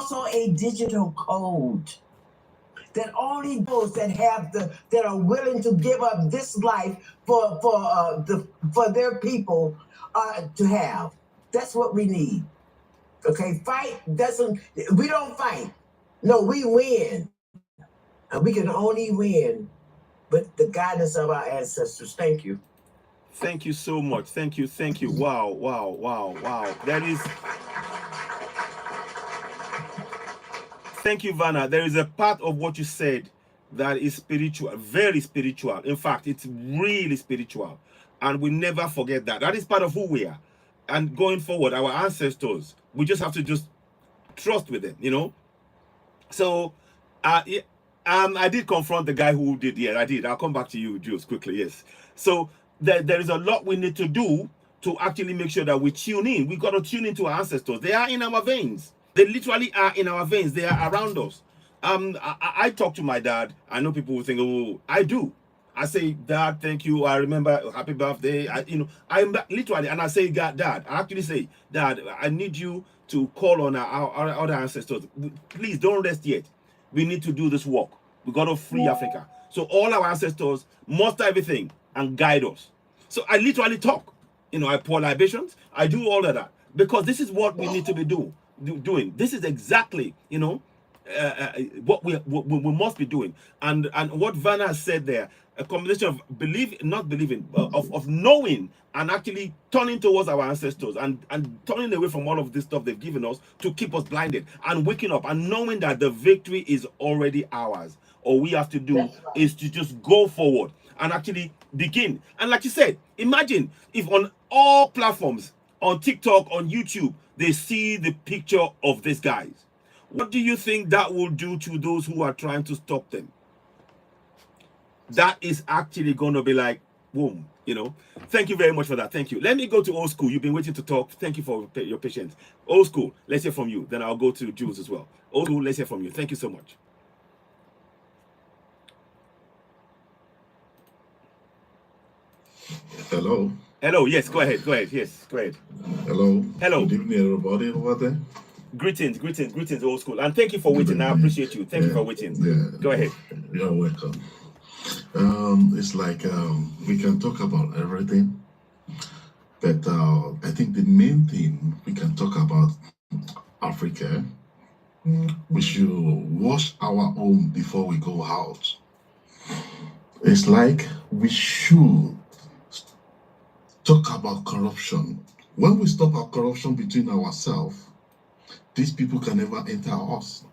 also a digital code that only those that have that are willing to give up this life for their people to have. That's what we need. Okay, fight doesn't. We don't fight. No, we win, and we can only win with the guidance of our ancestors. Thank you. Thank you so much. Thank you. Thank you. Wow, wow, wow, wow. That is. Thank you, Vanna. There is a part of what you said that is spiritual, very spiritual. In fact, it's really spiritual. And we never forget that. That is part of who we are. And going forward, our ancestors, we just have to just trust with them, you know? So, I did confront the guy who did. Yeah, I did. I'll come back to you, Jules, quickly. Yes. So, there is a lot we need to do to actually make sure that we tune in. We got to tune into our ancestors. They are in our veins. They literally are in our veins. They are around us. I talk to my dad. I know people will think, oh, I do. I say, Dad, thank you. I remember happy birthday. I'm literally, and I say, Dad, I actually say, Dad, I need you to call on our other ancestors. Please don't rest yet. We need to do this work. We got to free Africa. So all our ancestors muster everything and guide us. So I literally talk. I pour libations. I do all of that because this is what we need to be doing. This is exactly, what we must be doing. And what Vanna has said there, a combination of not believing, of knowing and actually turning towards our ancestors and turning away from all of this stuff they've given us to keep us blinded and waking up and knowing that the victory is already ours. All we have to do is to just go forward and actually begin. And like you said, imagine if on all platforms, on TikTok, on YouTube, they see the picture of these guys. What do you think that will do to those who are trying to stop them? That is actually going to be like, boom, Thank you very much for that. Thank you. Let me go to Old School. You've been waiting to talk. Thank you for your patience. Old School, let's hear from you. Then I'll go to Jules as well. Old School, let's hear from you. Thank you so much. Hello. Hello. Yes, go ahead. Go ahead. Yes, go ahead. Hello. Hello. Good evening, everybody over there. Greetings, Old School. And thank you for waiting. I appreciate you. Thank you for waiting. Yeah. Go ahead. You're welcome. It's like we can talk about everything, but I think the main thing we can talk about Africa, we should wash our home before we go out. It's like we should talk about corruption. When we stop our corruption between ourselves, these people can never enter us.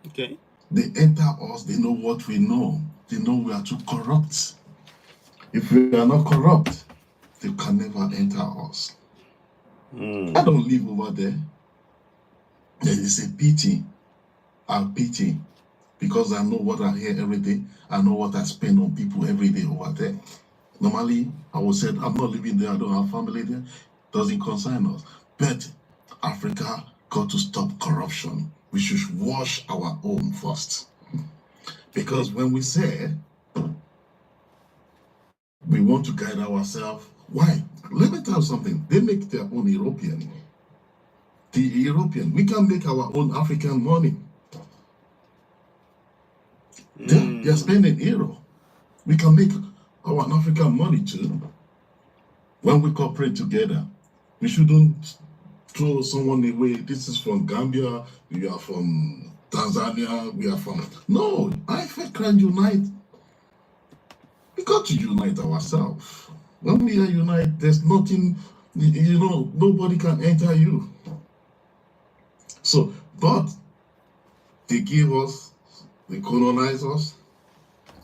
Okay. They enter us, they know what we know. They know we are too corrupt. If we are not corrupt, they can never enter us. I don't live over there. There is a pity. I pity because I know what I hear every day. I know what I spend on people every day over there. Normally, I would say I'm not living there. I don't have family there. Doesn't concern us. But Africa got to stop corruption. We should wash our home first. Because when we say we want to guide ourselves, why? Let me tell you something. They make their own European. The European, we can make our own African money. They are spending euro. We can make our African money too. When we cooperate together, we shouldn't throw someone away. This is from Gambia, we are from Tanzania, we are from... No, Africa can unite. We got to unite ourselves. When we are united, there's nothing, nobody can enter you. So, but they give us, they colonize us,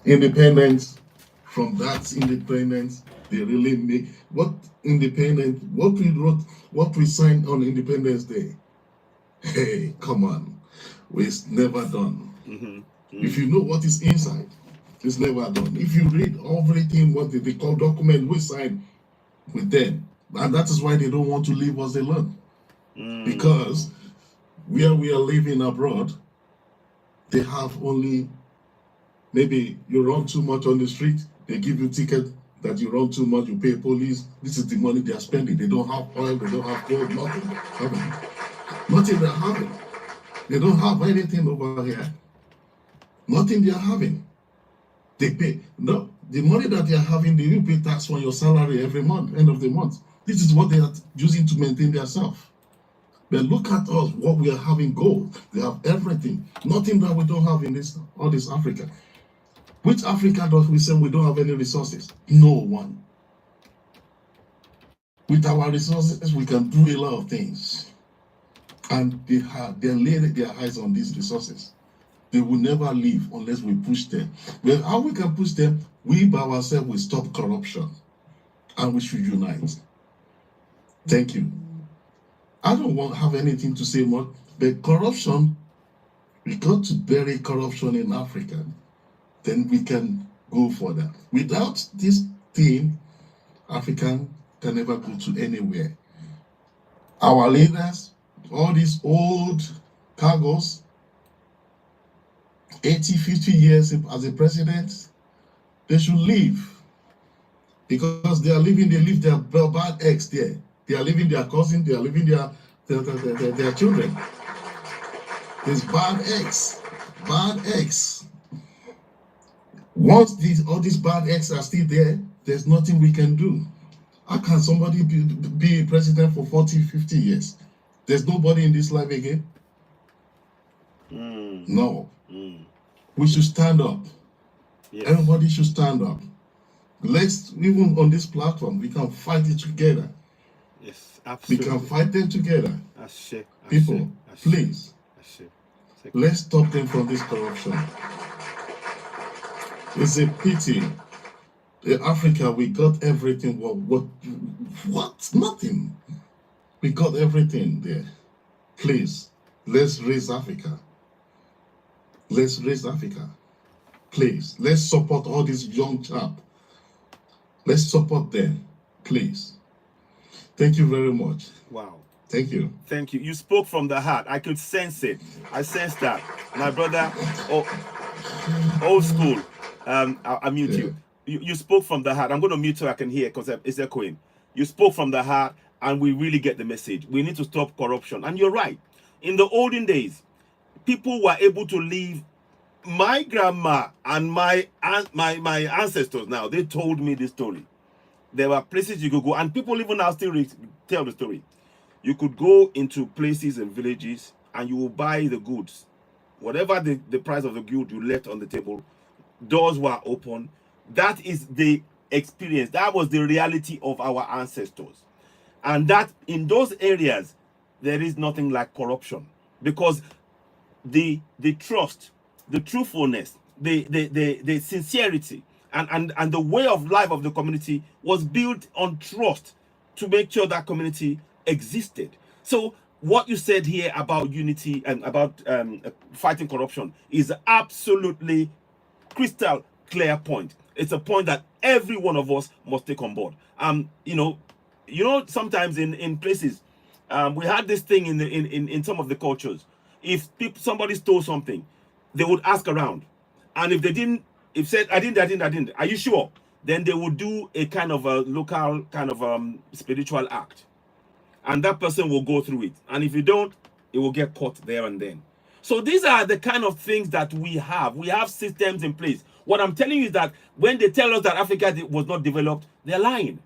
independence. From that independence, they really make what independence, what we wrote, what we signed on Independence Day. Hey, come on, it's never done. If you know what is inside, it's never done. If you read everything, what they call document we signed with them, and that is why they don't want to leave us alone. Because where we are living abroad, they have only, maybe you run too much on the street, they give you ticket that you run too much, you pay police. This is the money they are spending. They don't have oil, they don't have gold, nothing. Nothing they're having. They don't have anything over here. Nothing they are having. They pay. No, the money that they are having, they will pay tax on your salary every month, end of the month. This is what they are using to maintain themselves. But look at us, what we are having gold. They have everything. Nothing that we don't have in all this Africa. Which Africa does we say we don't have any resources? No one. With our resources, we can do a lot of things. And they laid their eyes on these resources. They will never leave unless we push them. Well, how we can push them? We by ourselves will stop corruption. And we should unite. Thank you. I don't want to have anything to say more, but corruption, we got to bury corruption in Africa. Then we can go further. Without this thing, African can never go to anywhere. Our leaders, all these old cargos, 80, 50 years as a president, they should leave. Because they leave their bad eggs there. They are leaving their cousins, they are leaving their children. There's bad eggs. Bad eggs. Once all these bad eggs are still there, there's nothing we can do. How can somebody be president for 40, 50 years? There's nobody in this life again? No. We should stand up. Yes. Everybody should stand up. Let's, even on this platform, we can fight it together. Yes, absolutely. We can fight them together. People, please, let's stop them from this corruption. It's a pity. In Africa, we got everything. What? Nothing. We got everything there. Please, let's raise Africa. Let's raise Africa. Please, let's support all these young chaps. Let's support them, please. Thank you very much. Wow. Thank you. Thank you. You spoke from the heart. I could sense it. I sensed that. My brother, old school. I'll mute you. You spoke from the heart. I'm going to mute so I can hear because it's echoing. You spoke from the heart, and we really get the message. We need to stop corruption. And you're right. In the olden days, people were able to live. My grandma and my ancestors now, they told me this story. There were places you could go, and people even now still tell the story. You could go into places and villages, and you will buy the goods. Whatever the price of the good you left on the table, doors were open. That is the experience. That was the reality of our ancestors. And that in those areas, there is nothing like corruption. Because the trust, the truthfulness, the sincerity, and the way of life of the community was built on trust to make sure that community existed. So what you said here about unity and about fighting corruption is absolutely crystal clear point. It's a point that every one of us must take on board. You know, sometimes in places, we had this thing in some of the cultures. If somebody stole something, they would ask around, and if they didn't, if said I didn't, are you sure? Then they would do a kind of a local kind of spiritual act, and that person will go through it. And if you don't, it will get caught there and then. So these are the kind of things that we have. We have systems in place. What I'm telling you is that when they tell us that Africa was not developed, they're lying.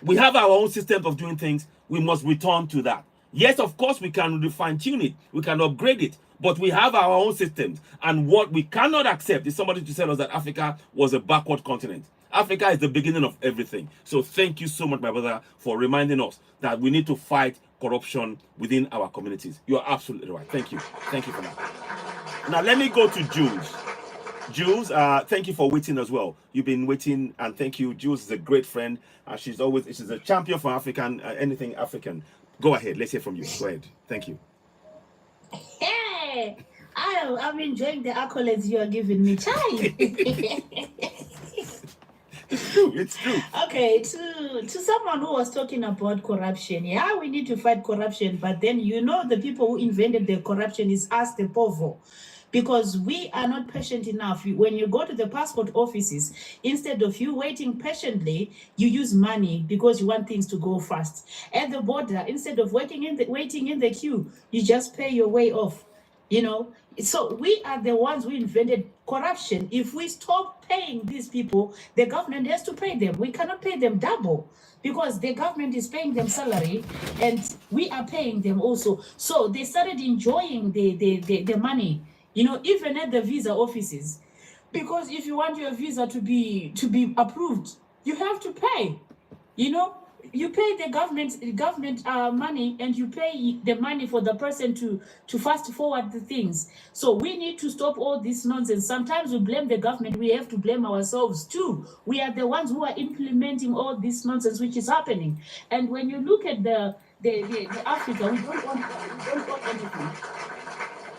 We have our own systems of doing things. We must return to that. Yes, of course, we can fine-tune it. We can upgrade it. But we have our own systems. And what we cannot accept is somebody to tell us that Africa was a backward continent. Africa is the beginning of everything. So thank you so much, my brother, for reminding us that we need to fight corruption within our communities. You're absolutely right. Thank you. Thank you for that. Now, let me go to Jules. Jules, thank you for waiting as well. You've been waiting, and thank you. Jules is a great friend. She's a champion for African, anything African. Go ahead. Let's hear from you. Go ahead. Thank you. Hey, I'm enjoying the accolades you are giving me. Child. It's true. It's true. Okay, to someone who was talking about corruption, yeah, we need to fight corruption, but then the people who invented the corruption is us, the povo. Because we are not patient enough. When you go to the passport offices, instead of you waiting patiently, you use money because you want things to go fast. At the border, instead of waiting in the queue, you just pay your way off. You know, so we are the ones who invented corruption. If we stop paying these people, the government has to pay them. We cannot pay them double because the government is paying them salary and we are paying them also. So they started enjoying the money, you know, even at the visa offices. Because if you want your visa to be approved, you have to pay. You know, you pay the government money, and you pay the money for the person to fast forward the things. So we need to stop all this nonsense. Sometimes we blame the government. We have to blame ourselves too. We are the ones who are implementing all this nonsense which is happening. And when you look at the Africa, we don't want anything.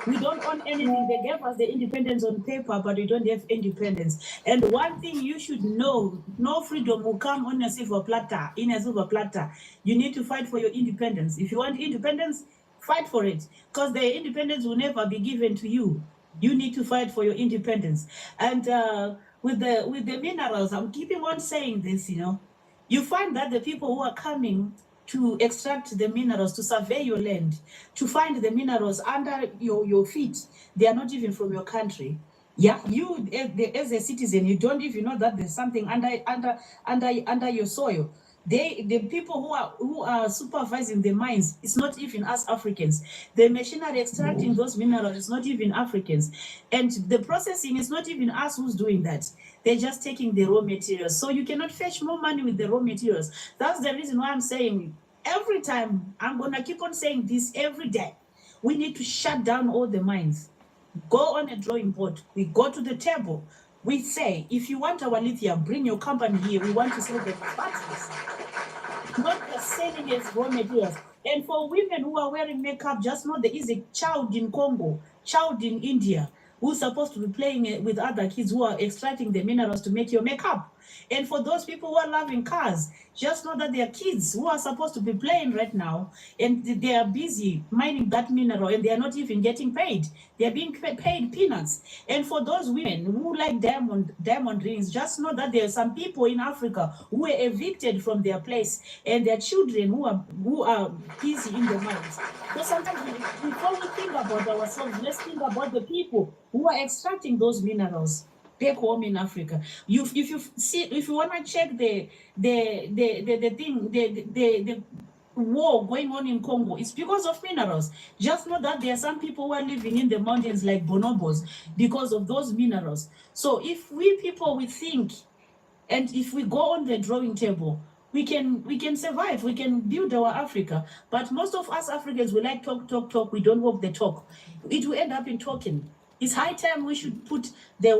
We don't own anything. They gave us the independence on paper, but we don't have independence. And one thing you should know, no freedom will come on a silver platter, in a silver platter. You need to fight for your independence. If you want independence, fight for it, because the independence will never be given to you. You need to fight for your independence. And with the minerals, I'm keeping on saying this, you know, you find that the people who are coming to extract the minerals, to survey your land, to find the minerals under your feet, they are not even from your country. Yeah, you as a citizen, you don't even know that there's something under your soil. The people who are supervising the mines, it's not even us Africans. The machinery extracting those minerals is not even Africans. And the processing is not even us who's doing that. They're just taking the raw materials. So you cannot fetch more money with the raw materials. That's the reason why I'm saying every time, I'm gonna keep on saying this every day. We need to shut down all the mines. Go on a drawing board. We go to the table. We say, if you want our lithium, bring your company here. We want to sell the batteries, not just selling as raw materials. And for women who are wearing makeup, just know there is a child in Congo, child in India, who's supposed to be playing with other kids who are extracting the minerals to make your makeup. And for those people who are loving cars, just know that there are kids who are supposed to be playing right now, and they are busy mining that mineral, and they are not even getting paid. They are being paid peanuts. And for those women who like diamond rings, just know that there are some people in Africa who were evicted from their place, and their children who are busy in the mines. So sometimes before we think about ourselves, let's think about the people who are extracting those minerals back home in Africa. If you want to check the war going on in Congo, it's because of minerals. Just know that there are some people who are living in the mountains like bonobos because of those minerals. So if we people, we think, and if we go on the drawing table, we can survive, we can build our Africa. But most of us Africans, we like talk, we don't walk the talk. It will end up in talking. It's high time we should put the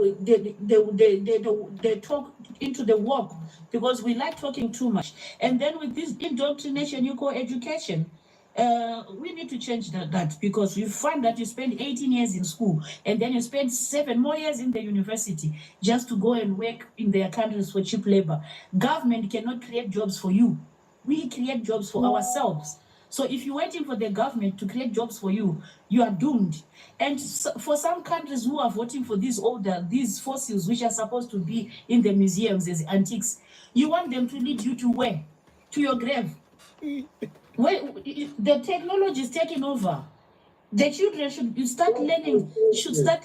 talk into the walk, because we like talking too much. And then with this indoctrination you call education, we need to change that, because you find that you spend 18 years in school and then you spend 7 more years in the university just to go and work in their countries for cheap labor. Government cannot create jobs for you. We create jobs for ourselves. So if you're waiting for the government to create jobs for you, you are doomed. And for some countries who are voting for these fossils, which are supposed to be in the museums as antiques, you want them to lead you to where? To your grave. Well, the technology is taking over. The children should start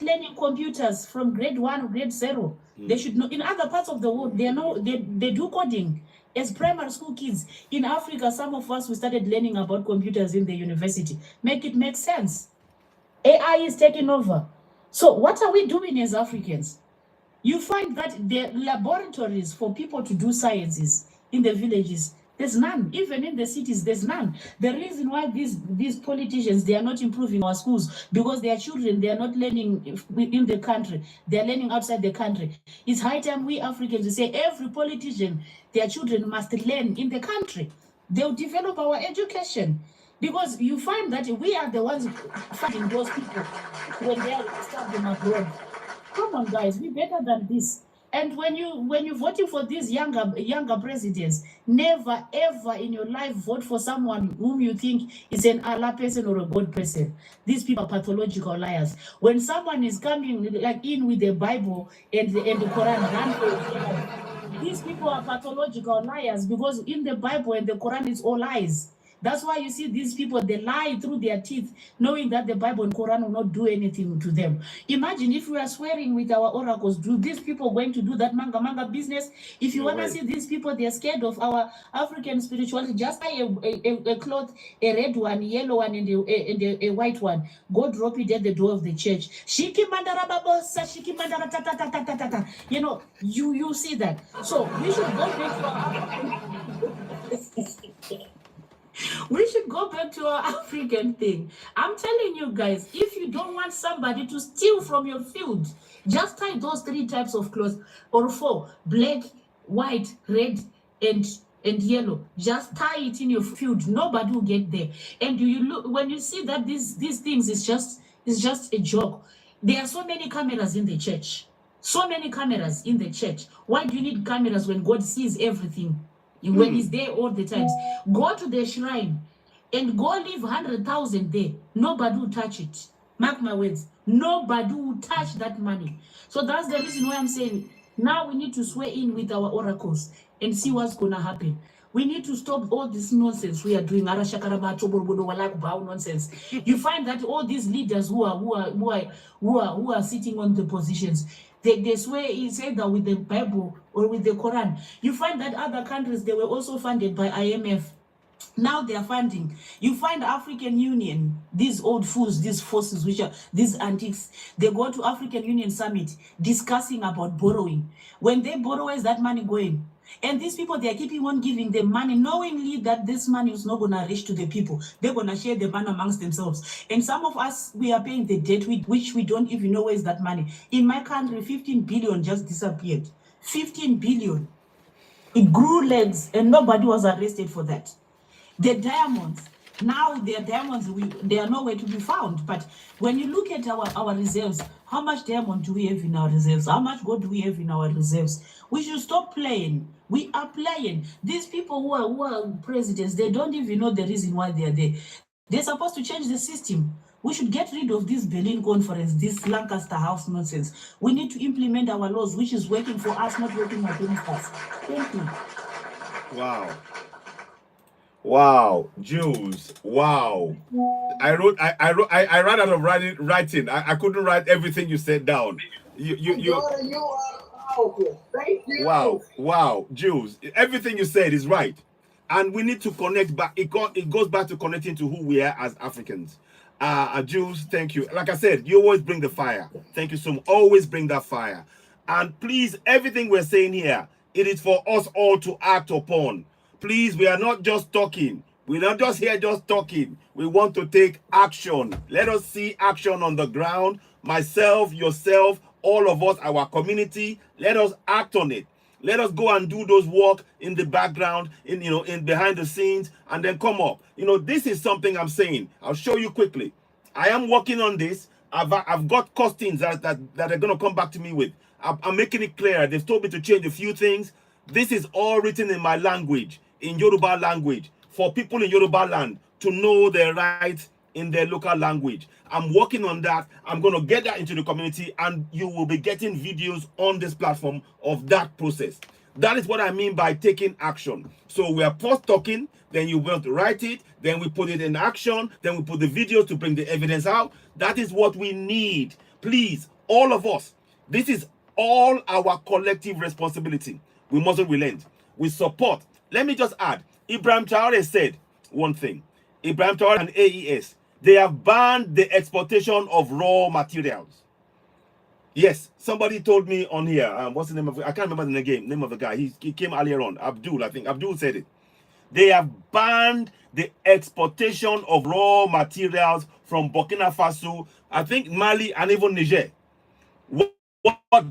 learning computers from grade 1 or grade 0. They should know. In other parts of the world, they do coding as primary school kids. In Africa, some of us, we started learning about computers in the university. Make it make sense. AI is taking over. So what are we doing as Africans? You find that the laboratories for people to do sciences in the villages, there's none. Even in the cities, there's none. The reason why these politicians, they are not improving our schools, because their children, they are not learning in the country. They are learning outside the country. It's high time we Africans, we say every politician, their children must learn in the country. They'll develop our education. Because you find that we are the ones fighting those people when they are studying abroad. Come on, guys, be better than this. And when you're voting for these younger presidents, never ever in your life vote for someone whom you think is an Allah person or a God person. These people are pathological liars. When someone is coming like in with the Bible and the Quran, run for your life. These people are pathological liars, because in the Bible and the Quran it's all lies. That's why you see these people, they lie through their teeth, knowing that the Bible and Quran will not do anything to them. Imagine if we are swearing with our oracles, do these people going to do that manga business? If you No want to way. see these people, they're scared of our African spirituality. Just buy a cloth, a red one, yellow one, and a white one. Go drop it at the door of the church. Shiki mandara babosa, shiki mandara ta ta ta ta ta ta ta. You know, you see that. So we should go back to our we should go back to our African thing. I'm telling you guys, if you don't want somebody to steal from your field, just tie those 3 types of clothes, or 4: black, white, red, and yellow. Just tie it in your field. Nobody will get there. And you look, when you see that these things is just a joke. There are so many cameras in the church. So many cameras in the church. Why do you need cameras when God sees everything? When he's there all the times? Go to the shrine and go leave 100,000 there. Nobody will touch it. Mark my words. Nobody will touch that money. So that's the reason why I'm saying now we need to swear in with our oracles and see what's gonna happen. We need to stop all this nonsense we are doing. Nonsense. You find that all these leaders who are sitting on the positions, they swear it's either with the Bible or with the Quran. You find that other countries, they were also funded by IMF. Now they are funding. You find African Union, these old fools, these forces, which are these antiques, they go to African Union summit discussing about borrowing. When they borrow, where's that money going? And these people, they are keeping on giving them money, knowingly that this money is not going to reach to the people. They're going to share the money amongst themselves. And some of us, we are paying the debt, which we don't even know where is that money. In my country, 15 billion just disappeared. 15 billion. It grew legs and nobody was arrested for that. The diamonds, now their diamonds, they are nowhere to be found. But when you look at our reserves, how much diamond do we have in our reserves? How much gold do we have in our reserves? We should stop playing. We are playing. These people who are presidents, they don't even know the reason why they are there. They're supposed to change the system. We should get rid of this Berlin Conference, this Lancaster House nonsense. We need to implement our laws, which is working for us, not working against us. Thank you. Wow. Wow, Jews. Wow. I ran out of writing. I couldn't write everything you said down. You Daughter, you are powerful. Thank you. Wow, Jews. Everything you said is right. And we need to connect back. It goes back to connecting to who we are as Africans. Jews, thank you. Like I said, you always bring the fire. Thank you so much. Always bring that fire. And please, everything we're saying here, it is for us all to act upon. Please, we are not just talking. We're not just here just talking. We want to take action. Let us see action on the ground. Myself, yourself, all of us, our community. Let us act on it. Let us go and do those work in the background, in behind the scenes, and then come up. This is something I'm saying. I'll show you quickly. I am working on this. I've got costings that are going to come back to me with. I'm making it clear. They've told me to change a few things. This is all written in my language, in Yoruba language, for people in Yoruba land to know their rights in their local language. I'm working on that. I'm going to get that into the community, and you will be getting videos on this platform of that process. That is what I mean by taking action. So we are first talking, then you want to write it, then we put it in action, then we put the videos to bring the evidence out. That is what we need. Please, all of us, this is all our collective responsibility. We mustn't relent. We support. Let me just add, Ibrahim Traore said one thing. Ibrahim Traore and AES, they have banned the exportation of raw materials. Yes, somebody told me on here, what's the name of it? I can't remember the name of the guy. He came earlier on. Abdul, I think. Abdul said it. They have banned the exportation of raw materials from Burkina Faso, I think Mali, and even Niger. What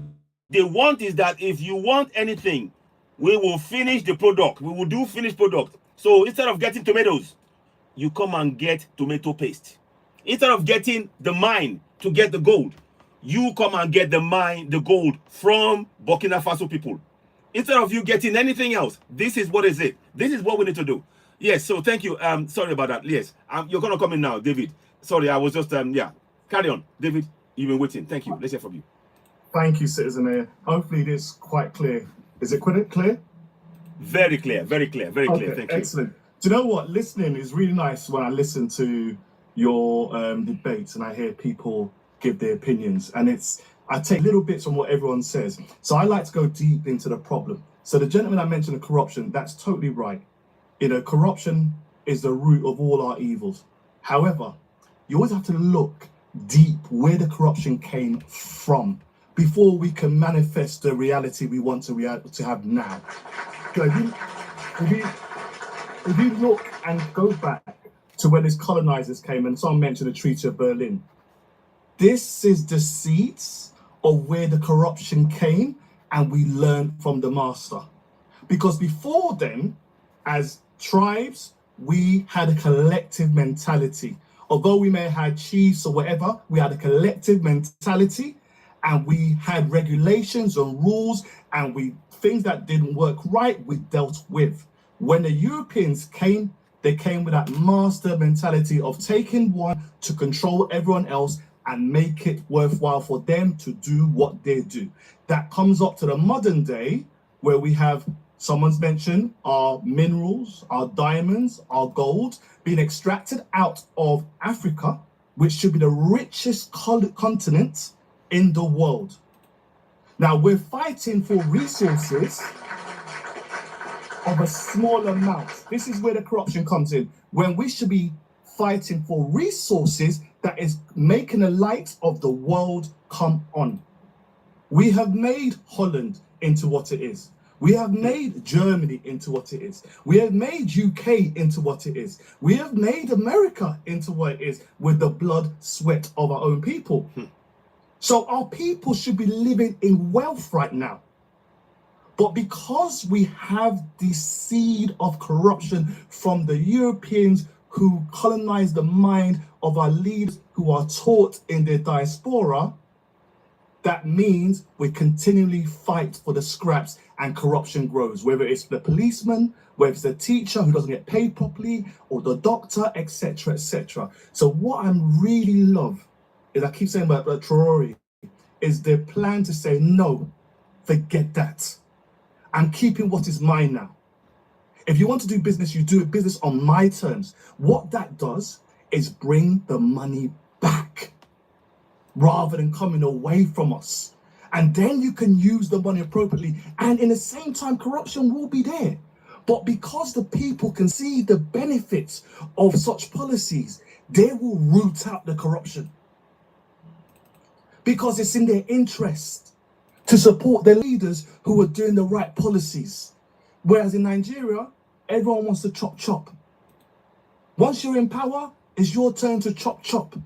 they want is that if you want anything, we will finish the product. We will do finished product. So instead of getting tomatoes, you come and get tomato paste. Instead of getting the mine to get the gold, you come and get the gold from Burkina Faso people. Instead of you getting anything else, this is what is it. This is what we need to do. Yes, so thank you. Sorry about that. Yes, you're going to come in now, David. Sorry, I was just, yeah. Carry on. David, you've been waiting. Thank you. Let's hear from you. Thank you, CitizenAY. Hopefully it is quite clear. Is it quite clear? Very clear, very clear, very clear. Okay, Thank you. excellent. Do you know what? Listening is really nice when I listen to your debates and I hear people give their opinions. And I take little bits from what everyone says. So I like to go deep into the problem. So the gentleman I mentioned, the corruption, that's totally right. You know, corruption is the root of all our evils. However, you always have to look deep where the corruption came from before we can manifest the reality we want to have now. So if you look and go back to when these colonizers came, and someone mentioned the Treaty of Berlin, this is the seeds of where the corruption came, and we learned from the master. Because before then, as tribes, we had a collective mentality. Although we may have had chiefs or whatever, we had a collective mentality, and we had regulations and rules, and things that didn't work right, we dealt with. When the Europeans came, they came with that master mentality of taking one to control everyone else and make it worthwhile for them to do what they do. That comes up to the modern day where we have, someone's mentioned, our minerals, our diamonds, our gold being extracted out of Africa, which should be the richest continent in the world. Now we're fighting for resources of a small amount. This is where the corruption comes in, when we should be fighting for resources that is making the light of the world come on. We have made Holland into what it is. We have made Germany into what it is. We have made UK into what it is. We have made America into what it is with the blood, sweat of our own people. So our people should be living in wealth right now. But because we have the seed of corruption from the Europeans who colonized the mind of our leaders who are taught in their diaspora, that means we continually fight for the scraps and corruption grows, whether it's the policeman, whether it's the teacher who doesn't get paid properly, or the doctor, etc., etc. So what I really love is, I keep saying about Traore, is their plan to say, no, forget that. I'm keeping what is mine now. If you want to do business, you do business on my terms. What that does is bring the money back rather than coming away from us. And then you can use the money appropriately. And in the same time, corruption will be there. But because the people can see the benefits of such policies, they will root out the corruption. Because it's in their interest to support their leaders who are doing the right policies. Whereas in Nigeria, everyone wants to chop. Once you're in power, it's your turn to chop.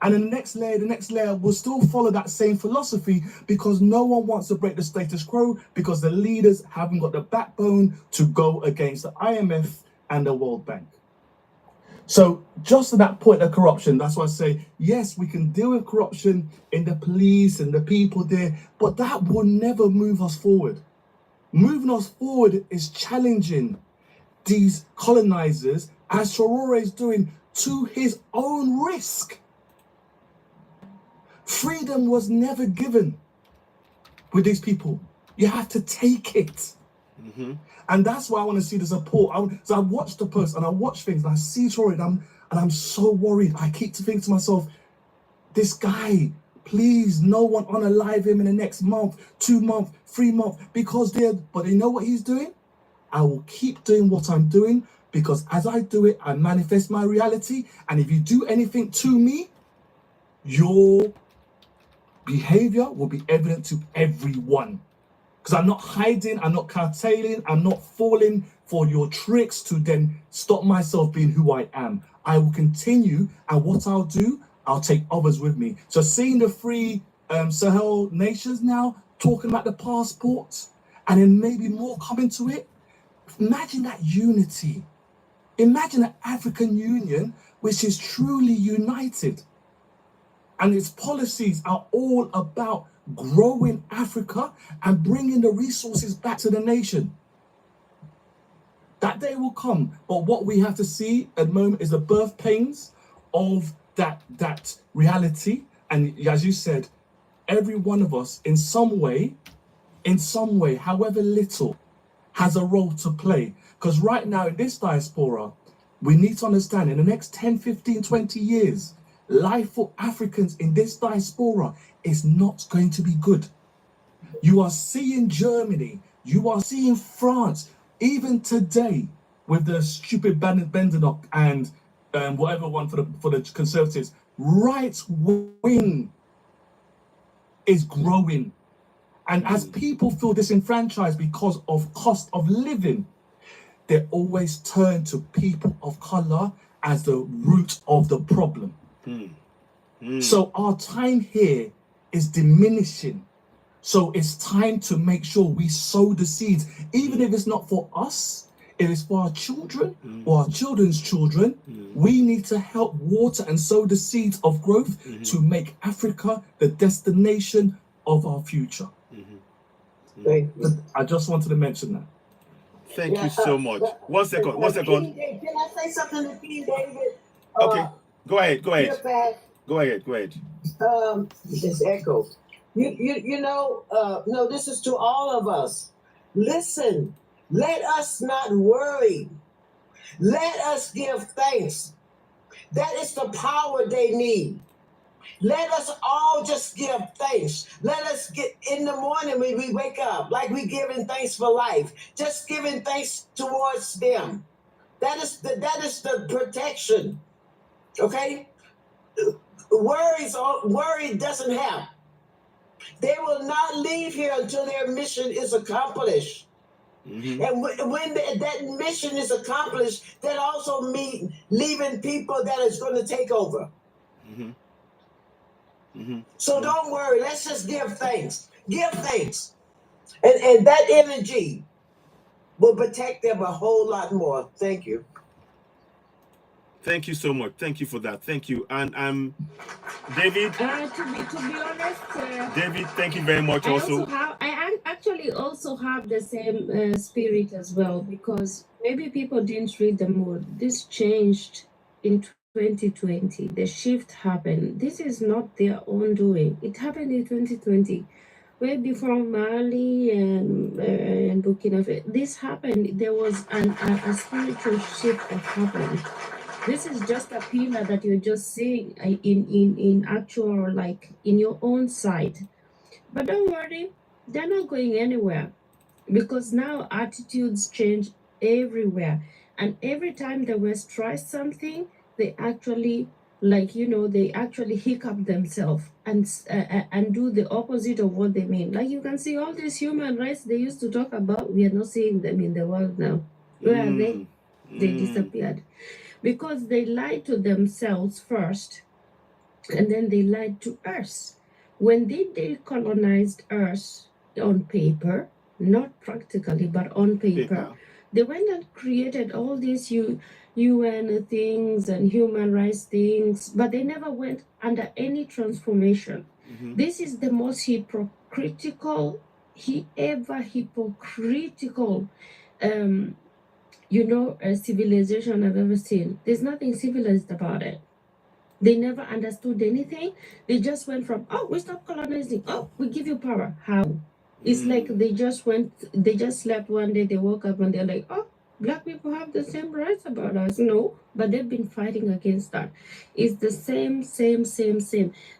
And the next layer will still follow that same philosophy, because no one wants to break the status quo, because the leaders haven't got the backbone to go against the IMF and the World Bank. So just to that point of corruption, that's why I say, yes, we can deal with corruption in the police and the people there, but that will never move us forward. Moving us forward is challenging these colonizers, as Traore is doing, to his own risk. Freedom was never given with these people. You have to take it. Mm-hmm. And that's why I want to see the support. So I watch the post and I watch things and I see Traore and I'm so worried. I keep thinking to myself, this guy, please, no one unalive him in the next month, 2 months, 3 months, but you know what he's doing? I will keep doing what I'm doing, because as I do it, I manifest my reality. And if you do anything to me, your behavior will be evident to everyone. Because I'm not hiding, I'm not curtailing, I'm not falling for your tricks to then stop myself being who I am. I will continue, and what I'll do, I'll take others with me. So seeing the three Sahel nations now talking about the passports, and then maybe more coming to it, imagine that unity. Imagine an African Union which is truly united. And its policies are all about growing Africa and bringing the resources back to the nation. That day will come, but what we have to see at the moment is the birth pains of that reality. And as you said, every one of us in some way, however little, has a role to play. Because right now in this diaspora, We need to understand in the next 10, 15, 20 years, life for Africans in this diaspora is not going to be good. You are seeing Germany, you are seeing France, even today with the stupid Bendenok and whatever one for the Conservatives, right wing is growing. And as people feel disenfranchised because of cost of living, they always turn to people of color as the root of the problem. So our time here is diminishing. So it's time to make sure we sow the seeds, even if it's not for us, if it's for our children or our children's children. We need to help water and sow the seeds of growth to make Africa the destination of our future. I just wanted to mention that. Thank you so much. One second. Can I say something to King David? Okay, go ahead. Real fast. Go ahead. This echo. No, this is to all of us. Listen, let us not worry. Let us give thanks. That is the power they need. Let us all just give thanks. Let us get in the morning when we wake up, like we giving thanks for life, just giving thanks towards them. That is the protection. Okay? Worry doesn't help. They will not leave here until their mission is accomplished. And when that mission is accomplished, that also means leaving people that is going to take over. So don't worry. Let's just give thanks. Give thanks. And that energy will protect them a whole lot more. Thank you. Thank you so much. Thank you for that. Thank you. And David. To be honest, David, thank you very much. I actually also have the same spirit as well, because maybe people didn't read the mood. This changed in 2020. The shift happened. This is not their own doing. It happened in 2020. Way before Mali and Burkina Faso, this happened. There was a spiritual shift that happened. This is just a pillar that you're just seeing in actual, like in your own sight. But don't worry, they're not going anywhere, because now attitudes change everywhere. And every time the West tries something, they actually, they actually hiccup themselves and do the opposite of what they mean. Like you can see all these human rights they used to talk about, we are not seeing them in the world now. Where are they? They disappeared. Because they lied to themselves first, and then they lied to us. When they decolonized us on paper, not practically, but on paper, they went and created all these UN things and human rights things, but they never went under any transformation. This is the most hypocritical civilization I've ever seen. There's nothing civilized about it. They never understood anything. They just went from, we stopped colonizing. We give you power. How? It's like they just slept one day, they woke up and they're like, black people have the same rights about us. No, but they've been fighting against that. It's the same.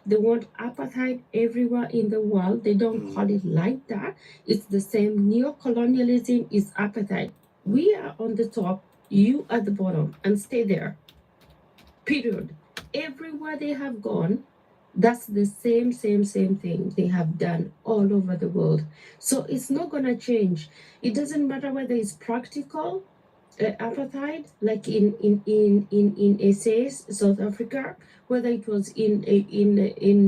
They want apartheid everywhere in the world. They don't call it like that. It's the same. Neo-colonialism is apartheid. We are on the top, you at the bottom, and stay there. Period. Everywhere they have gone, that's the same thing they have done all over the world. So it's not going to change. It doesn't matter whether it's practical apartheid, like in SAS, South Africa, whether it was in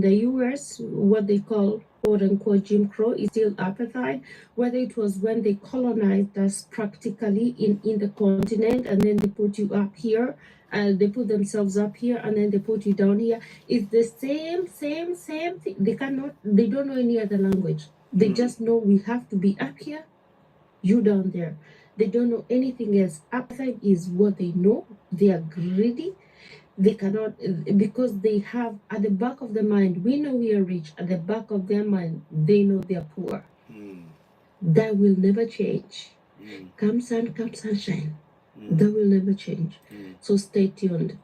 the US, what they call quote-unquote Jim Crow, is still apartheid, whether it was when they colonized us practically in the continent, and then they put you up here, they put themselves up here, and then they put you down here. It's the same thing. They don't know any other language. They just know we have to be up here, you down there. They don't know anything else. Apartheid is what they know. They are greedy. They cannot, because they have at the back of their mind, we know we are rich. At the back of their mind, they know they are poor. That will never change. Come sun, come sunshine. That will never change. So stay tuned.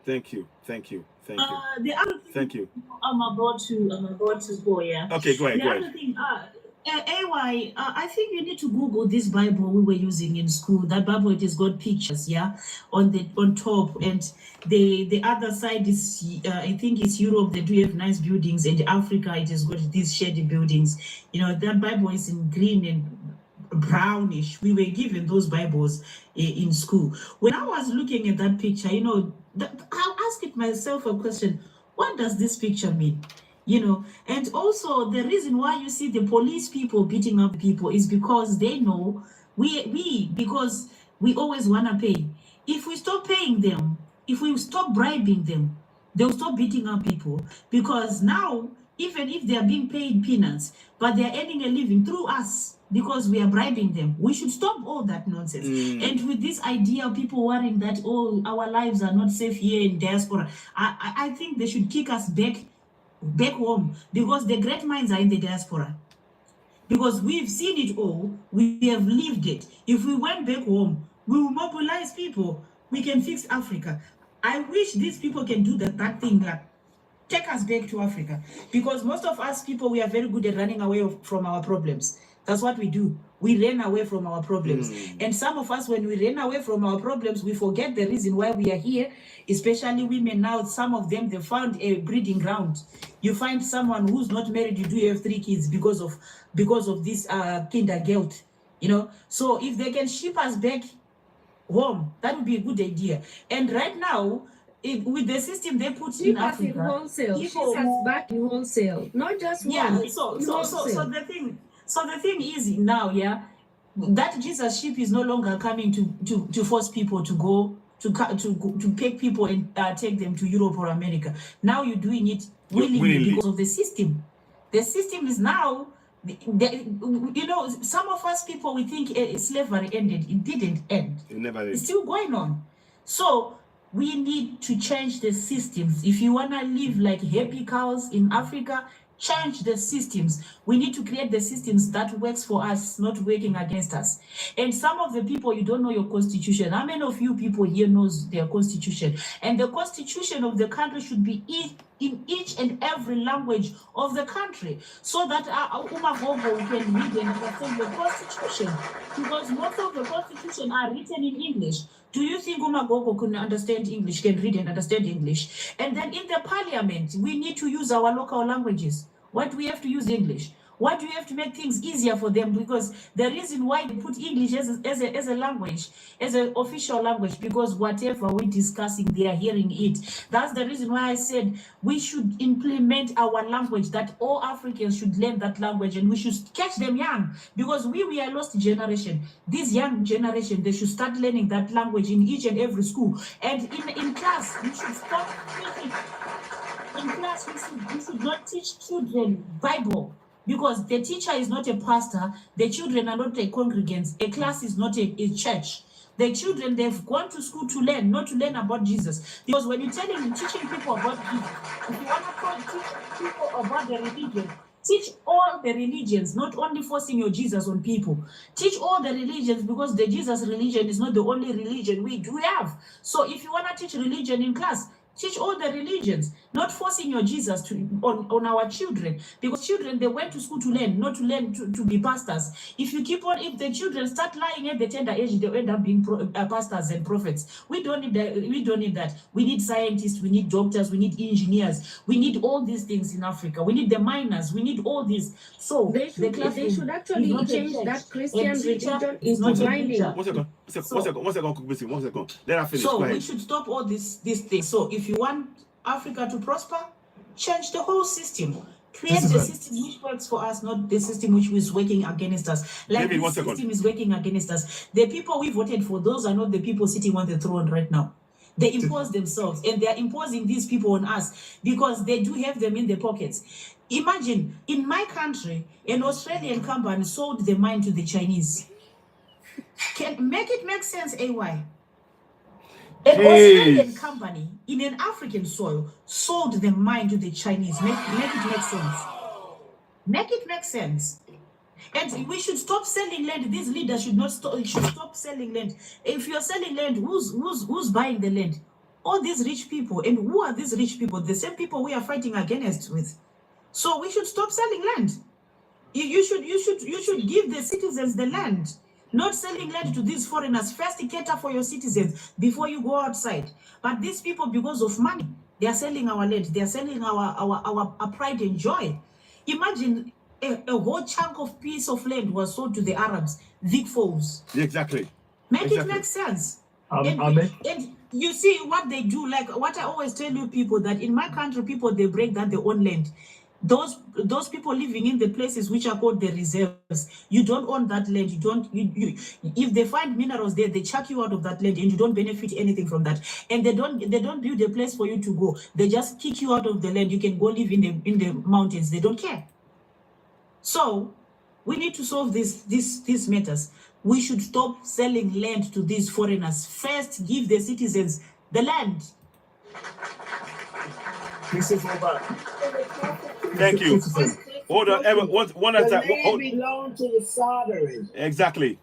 Thank you. The other thing Thank you. I'm about to go, yeah. Okay, go ahead. The other thing, AY, I think you need to Google this Bible we were using in school. That Bible, it has got pictures, yeah, on top, and the other side is, I think it's Europe. They do have nice buildings, and Africa, it has got these shady buildings. You know, that Bible is in green and brownish. We were given those Bibles in school. When I was looking at that picture, you know, I'll ask myself a question: what does this picture mean? You know, and also the reason why you see the police people beating up people is because they know because we always want to pay. If we stop paying them, if we stop bribing them, they'll stop beating up people, because now, even if they are being paid peanuts, but they are earning a living through us because we are bribing them. We should stop all that nonsense. And with this idea of people worrying that, oh, our lives are not safe here in diaspora, I think they should kick us back home, because the great minds are in the diaspora. Because we've seen it all, we have lived it. If we went back home, we will mobilize people. We can fix Africa. I wish these people can do that thing, like take us back to Africa. Because most of us people, we are very good at running away from our problems. That's what we do. We ran away from our problems. And some of us, when we ran away from our problems, we forget the reason why we are here, especially women now. Some of them, they found a breeding ground. You find someone who's not married, you do have 3 kids because of this kindergeld, you know. So if they can ship us back home, that would be a good idea. And right now, with the system they put in Africa, in wholesale. She has back in wholesale, not just one. Yeah. So the thing is now, yeah, that Jesus ship is no longer coming to force people to go to pick people and take them to Europe or America. Now you're doing it willingly because of the system. The system is now, you know, some of us people, we think slavery ended. It didn't end. It never did. It's still going on. So we need to change the systems. If you want to live like happy cows in Africa, change the systems. We need to create the systems that works for us, not working against us. And some of the people, you don't know your constitution. How many of you people here knows their constitution? And the constitution of the country should be in each and every language of the country, so that Umagogo can read and understand the constitution. Because most of the constitution are written in English. Do you think Umagogo can understand English, can read and understand English? And then in the parliament, we need to use our local languages. Why do we have to use English? Why do you have to make things easier for them? Because the reason why they put English as a language, as an official language, because whatever we're discussing, they are hearing it. That's the reason why I said we should implement our language, that all Africans should learn that language, and we should catch them young, because we are a lost generation. This young generation, they should start learning that language in each and every school. And in class, we should stop teaching. In class, we should not teach children Bible. Because the teacher is not a pastor, the children are not a congregants, a class is not a church. The children, they've gone to school to learn, not to learn about Jesus. Because when you're teaching people about Jesus, if you want to teach people about the religion, teach all the religions, not only forcing your Jesus on people. Teach all the religions, because the Jesus religion is not the only religion we do have. So if you want to teach religion in class, teach all the religions, not forcing your Jesus on our children. Because children, they went to school to learn, not to learn to be pastors. If you keep on, if the children start lying at the tender age, they end up being pastors and prophets. We don't need that. We don't need that. We need scientists, we need doctors, we need engineers, we need all these things in Africa. We need the miners, we need all this. So they should actually change that Christian religion into mining. One second. Let her finish. So we should stop all these things. So if you want Africa to prosper, change the whole system. Create the system which works for us, not the system which is working against us. Like this system is working against us. The people we voted for, those are not the people sitting on the throne right now. They impose themselves, and they are imposing these people on us because they do have them in their pockets. Imagine, in my country, an Australian company sold the mine to the Chinese. Can make it make sense, AY? An Australian company in an African soil sold the mine to the Chinese. Make it make sense. Make it make sense. And we should stop selling land. These leaders should not stop. Should stop selling land. If you're selling land, who's buying the land? All these rich people. And who are these rich people? The same people we are fighting against with. So we should stop selling land. You should give the citizens the land, not selling land to these foreigners. First, cater for your citizens before you go outside. But these people, because of money, they are selling our land. They are selling our pride and joy. Imagine a whole chunk of piece of land was sold to the Arabs, big foes. Exactly. Make it make sense. And you see what they do, like what I always tell you people, that in my country, people, they break down their own land. Those people living in the places which are called the reserves, you don't own that land. You if they find minerals there, they chuck you out of that land, and you don't benefit anything from that. And they don't build a place for you to go. They just kick you out of the land. You can go live in the mountains. They don't care. So we need to solve these matters. We should stop selling land to these foreigners. First, give the citizens the land. This is all about. Thank you. Hold on, one at a time. The land belongs to the sovereign. Exactly.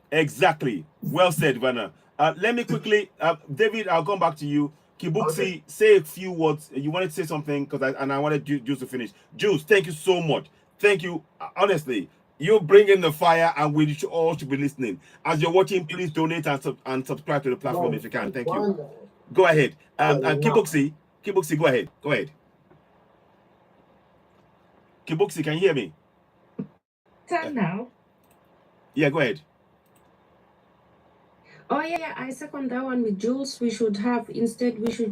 Well said, Vanna. Let me quickly, David, I'll come back to you. Kibuxi, say a few words. You wanted to say something, I wanted Jules to finish. Jules, thank you so much. Thank you. Honestly, you bring in the fire, and we all should be listening. As you're watching, please donate and subscribe to the platform if you can. Thank you. Go ahead. Kibuxi, go ahead. Go ahead. Kibuxi, can you hear me? Turn now. Yeah, go ahead. Oh yeah, I second that one with Jules. We should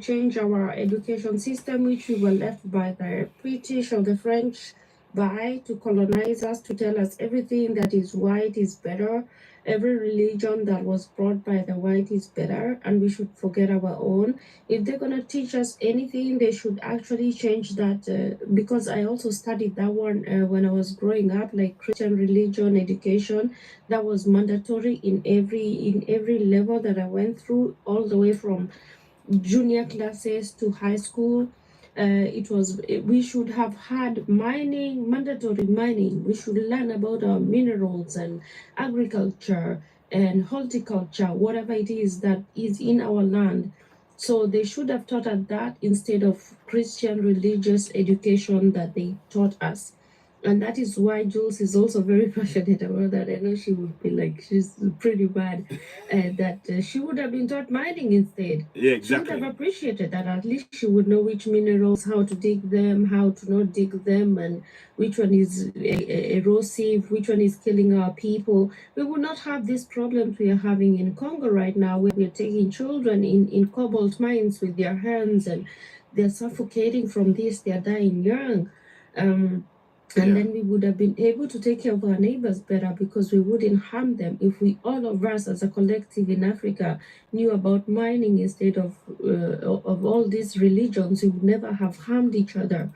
change our education system, which we were left by the British or the French to colonize us, to tell us everything that is white is better. Every religion that was brought by the white is better, and we should forget our own. If they're gonna teach us anything, they should actually change that. Because I also studied that one when I was growing up, like Christian religion education, that was mandatory in every level that I went through, all the way from junior classes to high school. We should have had mandatory mining. We should learn about our minerals and agriculture and horticulture, whatever it is that is in our land. So they should have taught us that instead of Christian religious education that they taught us. And that is why Jules is also very passionate about that. I know she would be like, she's pretty bad, that she would have been taught mining instead. Yeah, exactly. She would have appreciated that. At least she would know which minerals, how to dig them, how to not dig them, and which one is erosive, which one is killing our people. We would not have these problems we are having in Congo right now, where we are taking children in cobalt mines with their hands, and they're suffocating from this, they're dying young. And then we would have been able to take care of our neighbors better, because we wouldn't harm them if all of us as a collective in Africa knew about mining instead of all these religions. We would never have harmed each other.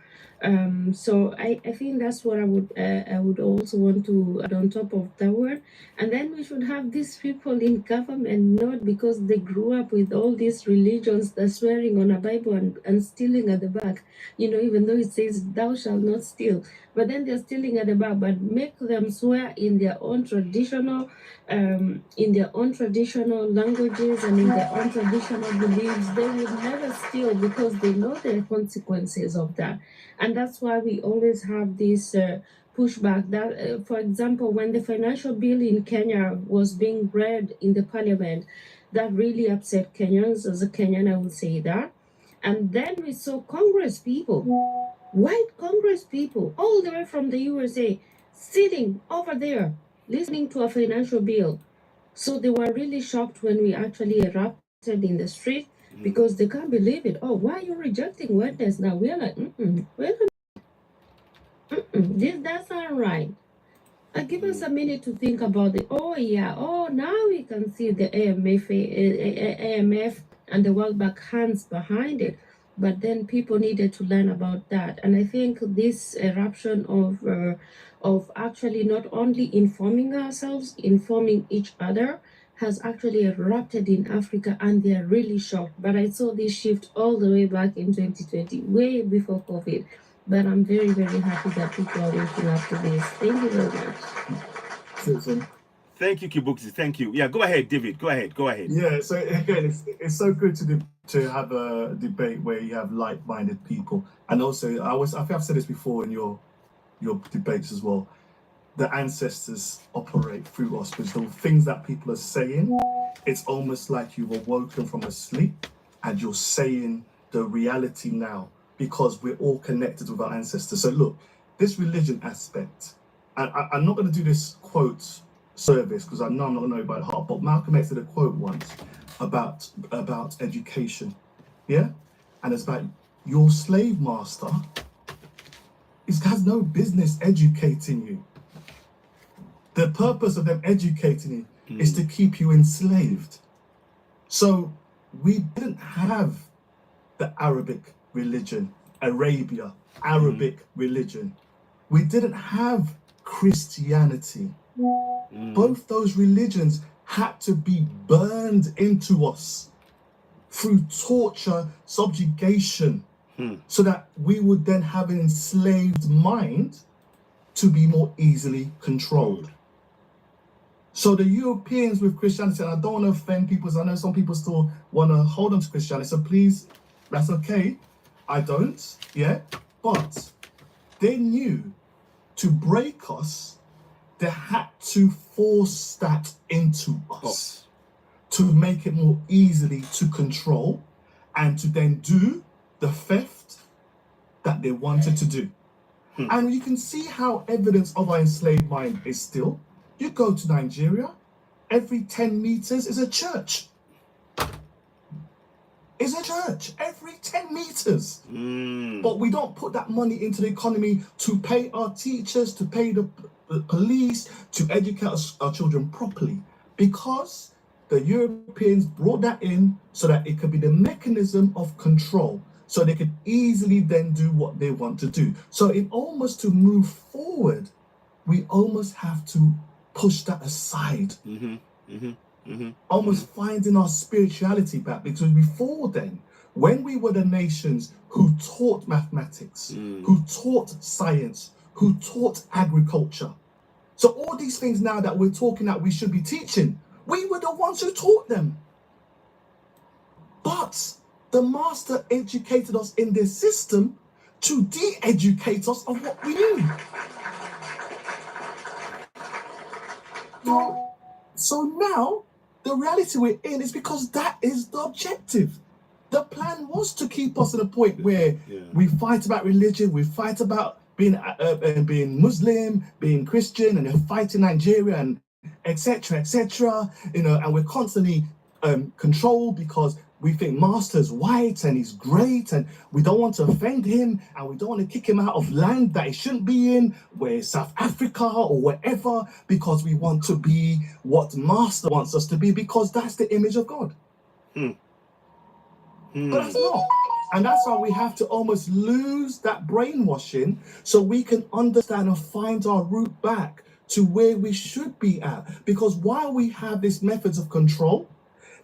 So I think that's what I would also want to add on top of that one. And then we should have these people in government, not because they grew up with all these religions, they're swearing on a Bible and stealing at the back, even though it says thou shalt not steal, but then they're stealing at the back. But make them swear in their own traditional languages and in their own traditional beliefs. They would never steal, because they know the consequences of that. And that's why we always have this pushback. That, for example, when the financial bill in Kenya was being read in the parliament, that really upset Kenyans. As a Kenyan, I would say that. And then we saw Congress people, white Congress people, all the way from the USA, sitting over there, listening to a financial bill. So they were really shocked when we actually erupted in the street, because they can't believe it. Oh, why are you rejecting whiteness now? We're like, that's not right. Give us a minute to think about it. Oh yeah, now we can see the AMF and the World Bank hands behind it. But then people needed to learn about that. And I think this eruption of actually not only informing ourselves, informing each other, has actually erupted in Africa, and they're really shocked. But I saw this shift all the way back in 2020, way before COVID. But I'm very, very happy that people are waking up to this. Thank you very much. Citizen. Thank you, Kibuxi. Thank you. Yeah, go ahead, David. Go ahead. Go ahead. Yeah, so again, it's so good to have a debate where you have like-minded people, and also I think I've said this before in your debates as well. The ancestors operate through us, because the things that people are saying, it's almost like you've awoken from a sleep and you're saying the reality now, because we're all connected with our ancestors. So look, this religion aspect, I'm not going to do this quote service because I know I'm not going to know it by heart, but Malcolm X did a quote once about education, yeah, and it's about your slave master has no business educating you. The purpose of them educating you is to keep you enslaved. So we didn't have the Arabic religion, Arabia, Arabic religion. We didn't have Christianity. Both those religions had to be burned into us through torture, subjugation, so that we would then have an enslaved mind to be more easily controlled. So the Europeans with Christianity, and I don't want to offend people, so I know some people still want to hold on to Christianity, so please, that's okay. I don't, yeah? But they knew to break us, they had to force that into us to make it more easily to control and to then do the theft that they wanted to do. And you can see how evidence of our enslaved mind is still. You go to Nigeria, every 10 meters is a church. Is a church every 10 meters. But we don't put that money into the economy to pay our teachers, to pay the police, to educate our children properly, because the Europeans brought that in so that it could be the mechanism of control, so they could easily then do what they want to do. So in almost to move forward, we almost have to push that aside. Almost finding our spirituality back, because before then, when we were the nations who taught mathematics, who taught science, who taught agriculture, so all these things now that we're talking that we should be teaching, we were the ones who taught them. But the master educated us in this system to de-educate us of what we knew. So now, the reality we're in is because that is the objective. The plan was to keep us at a point where we fight about religion, we fight about being Muslim, being Christian, and then fighting Nigeria, and etc., you know, and we're constantly controlled because we think master's white and he's great and we don't want to offend him and we don't want to kick him out of land that he shouldn't be in, where South Africa or wherever, because we want to be what master wants us to be, because that's the image of God. But that's not. And that's why we have to almost lose that brainwashing so we can understand and find our route back to where we should be at. Because while we have these methods of control,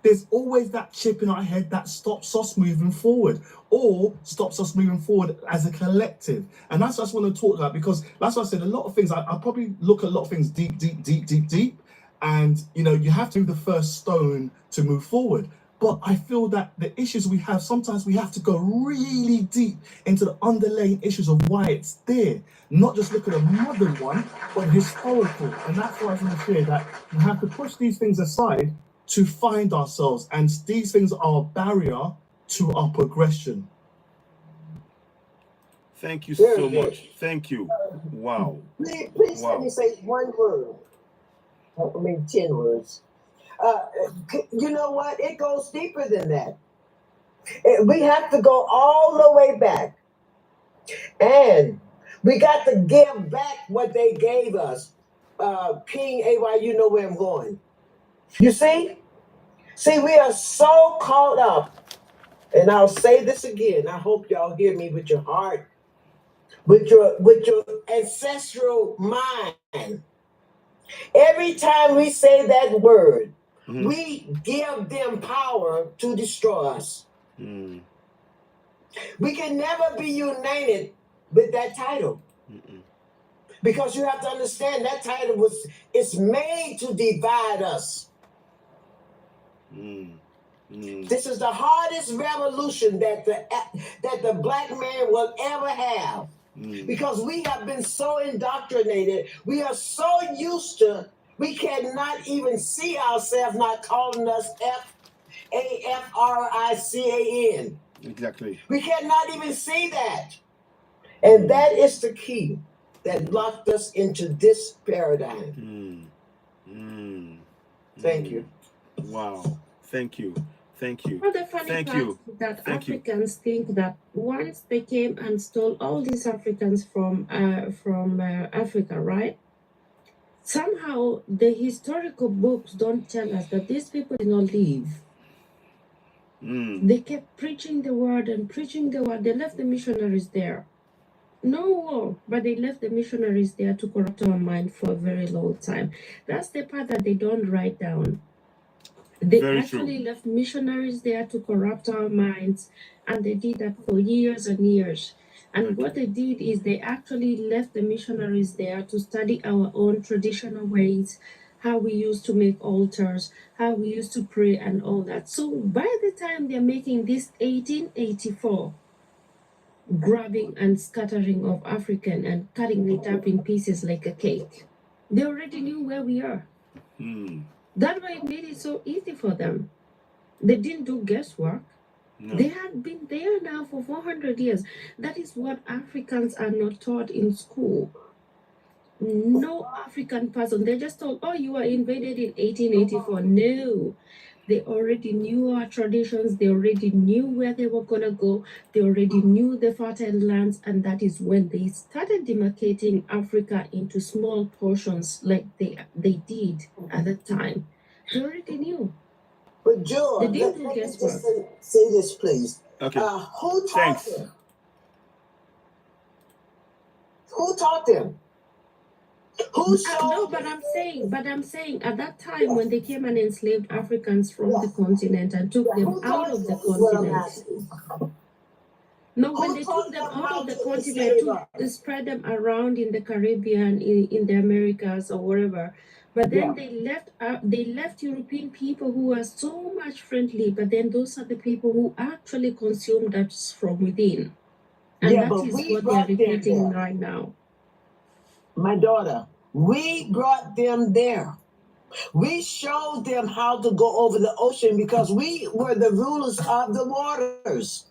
there's always that chip in our head that stops us moving forward, or stops us moving forward as a collective. And that's what I just want to talk about, because that's why I said a lot of things, I probably look at a lot of things deep. And, you know, you have to do the first stone to move forward. But I feel that the issues we have, sometimes we have to go really deep into the underlying issues of why it's there. Not just look at a modern one, but historical. And that's why I want to share that we have to push these things aside to find ourselves. And these things are a barrier to our progression. Thank you so much. Thank you. Wow. Please let me say one word. I mean, 10 words. You know what? It goes deeper than that. We have to go all the way back. And we got to give back what they gave us. King AY, you know where I'm going. You see? See, we are so caught up. And I'll say this again. I hope y'all hear me with your heart, with your ancestral mind. Every time we say that word, we give them power to destroy us. We can never be united with that title. Because you have to understand that title it's made to divide us. This is the hardest revolution that the black man will ever have. Because we have been so indoctrinated, we are so used to, we cannot even see ourselves not calling us AFRICAN. Exactly. We cannot even see that. And that is the key that locked us into this paradigm. Thank you. Wow. Thank you. Thank you. Well, the funny part is that Africans think that once they came and stole all these Africans from Africa, right? Somehow the historical books don't tell us that these people did not leave. They kept preaching the word and preaching the word. They left the missionaries there. No war, but they left the missionaries there to corrupt our mind for a very long time. That's the part that they don't write down. They actually left missionaries there to corrupt our minds, and they did that for years and years. And what they did is they actually left the missionaries there to study our own traditional ways, how we used to make altars, how we used to pray, and all that. So by the time they're making this 1884 grabbing and scattering of African and cutting it up in pieces like a cake, they already knew where we are. That way it made it so easy for them. They didn't do guesswork. No. They had been there now for 400 years. That is what Africans are not taught in school. No African person. They just told, oh, you were invaded in 1884. No. They already knew our traditions. They already knew where they were going to go. They already knew the fertile lands. And that is when they started demarcating Africa into small portions like they did at the time. They already knew. But George, let me just say this, please. Okay. Who taught them? Who taught them? Who showed no, but I'm saying at that time when they came and enslaved Africans from the continent and took them out of the continent. No, when they took them out of the continent to spread them around in the Caribbean, in the Americas or wherever. But then they left European people who are so much friendly, but then those are the people who actually consumed us from within. And that is what they're repeating right now. My daughter, we brought them there. We showed them how to go over the ocean because we were the rulers of the waters.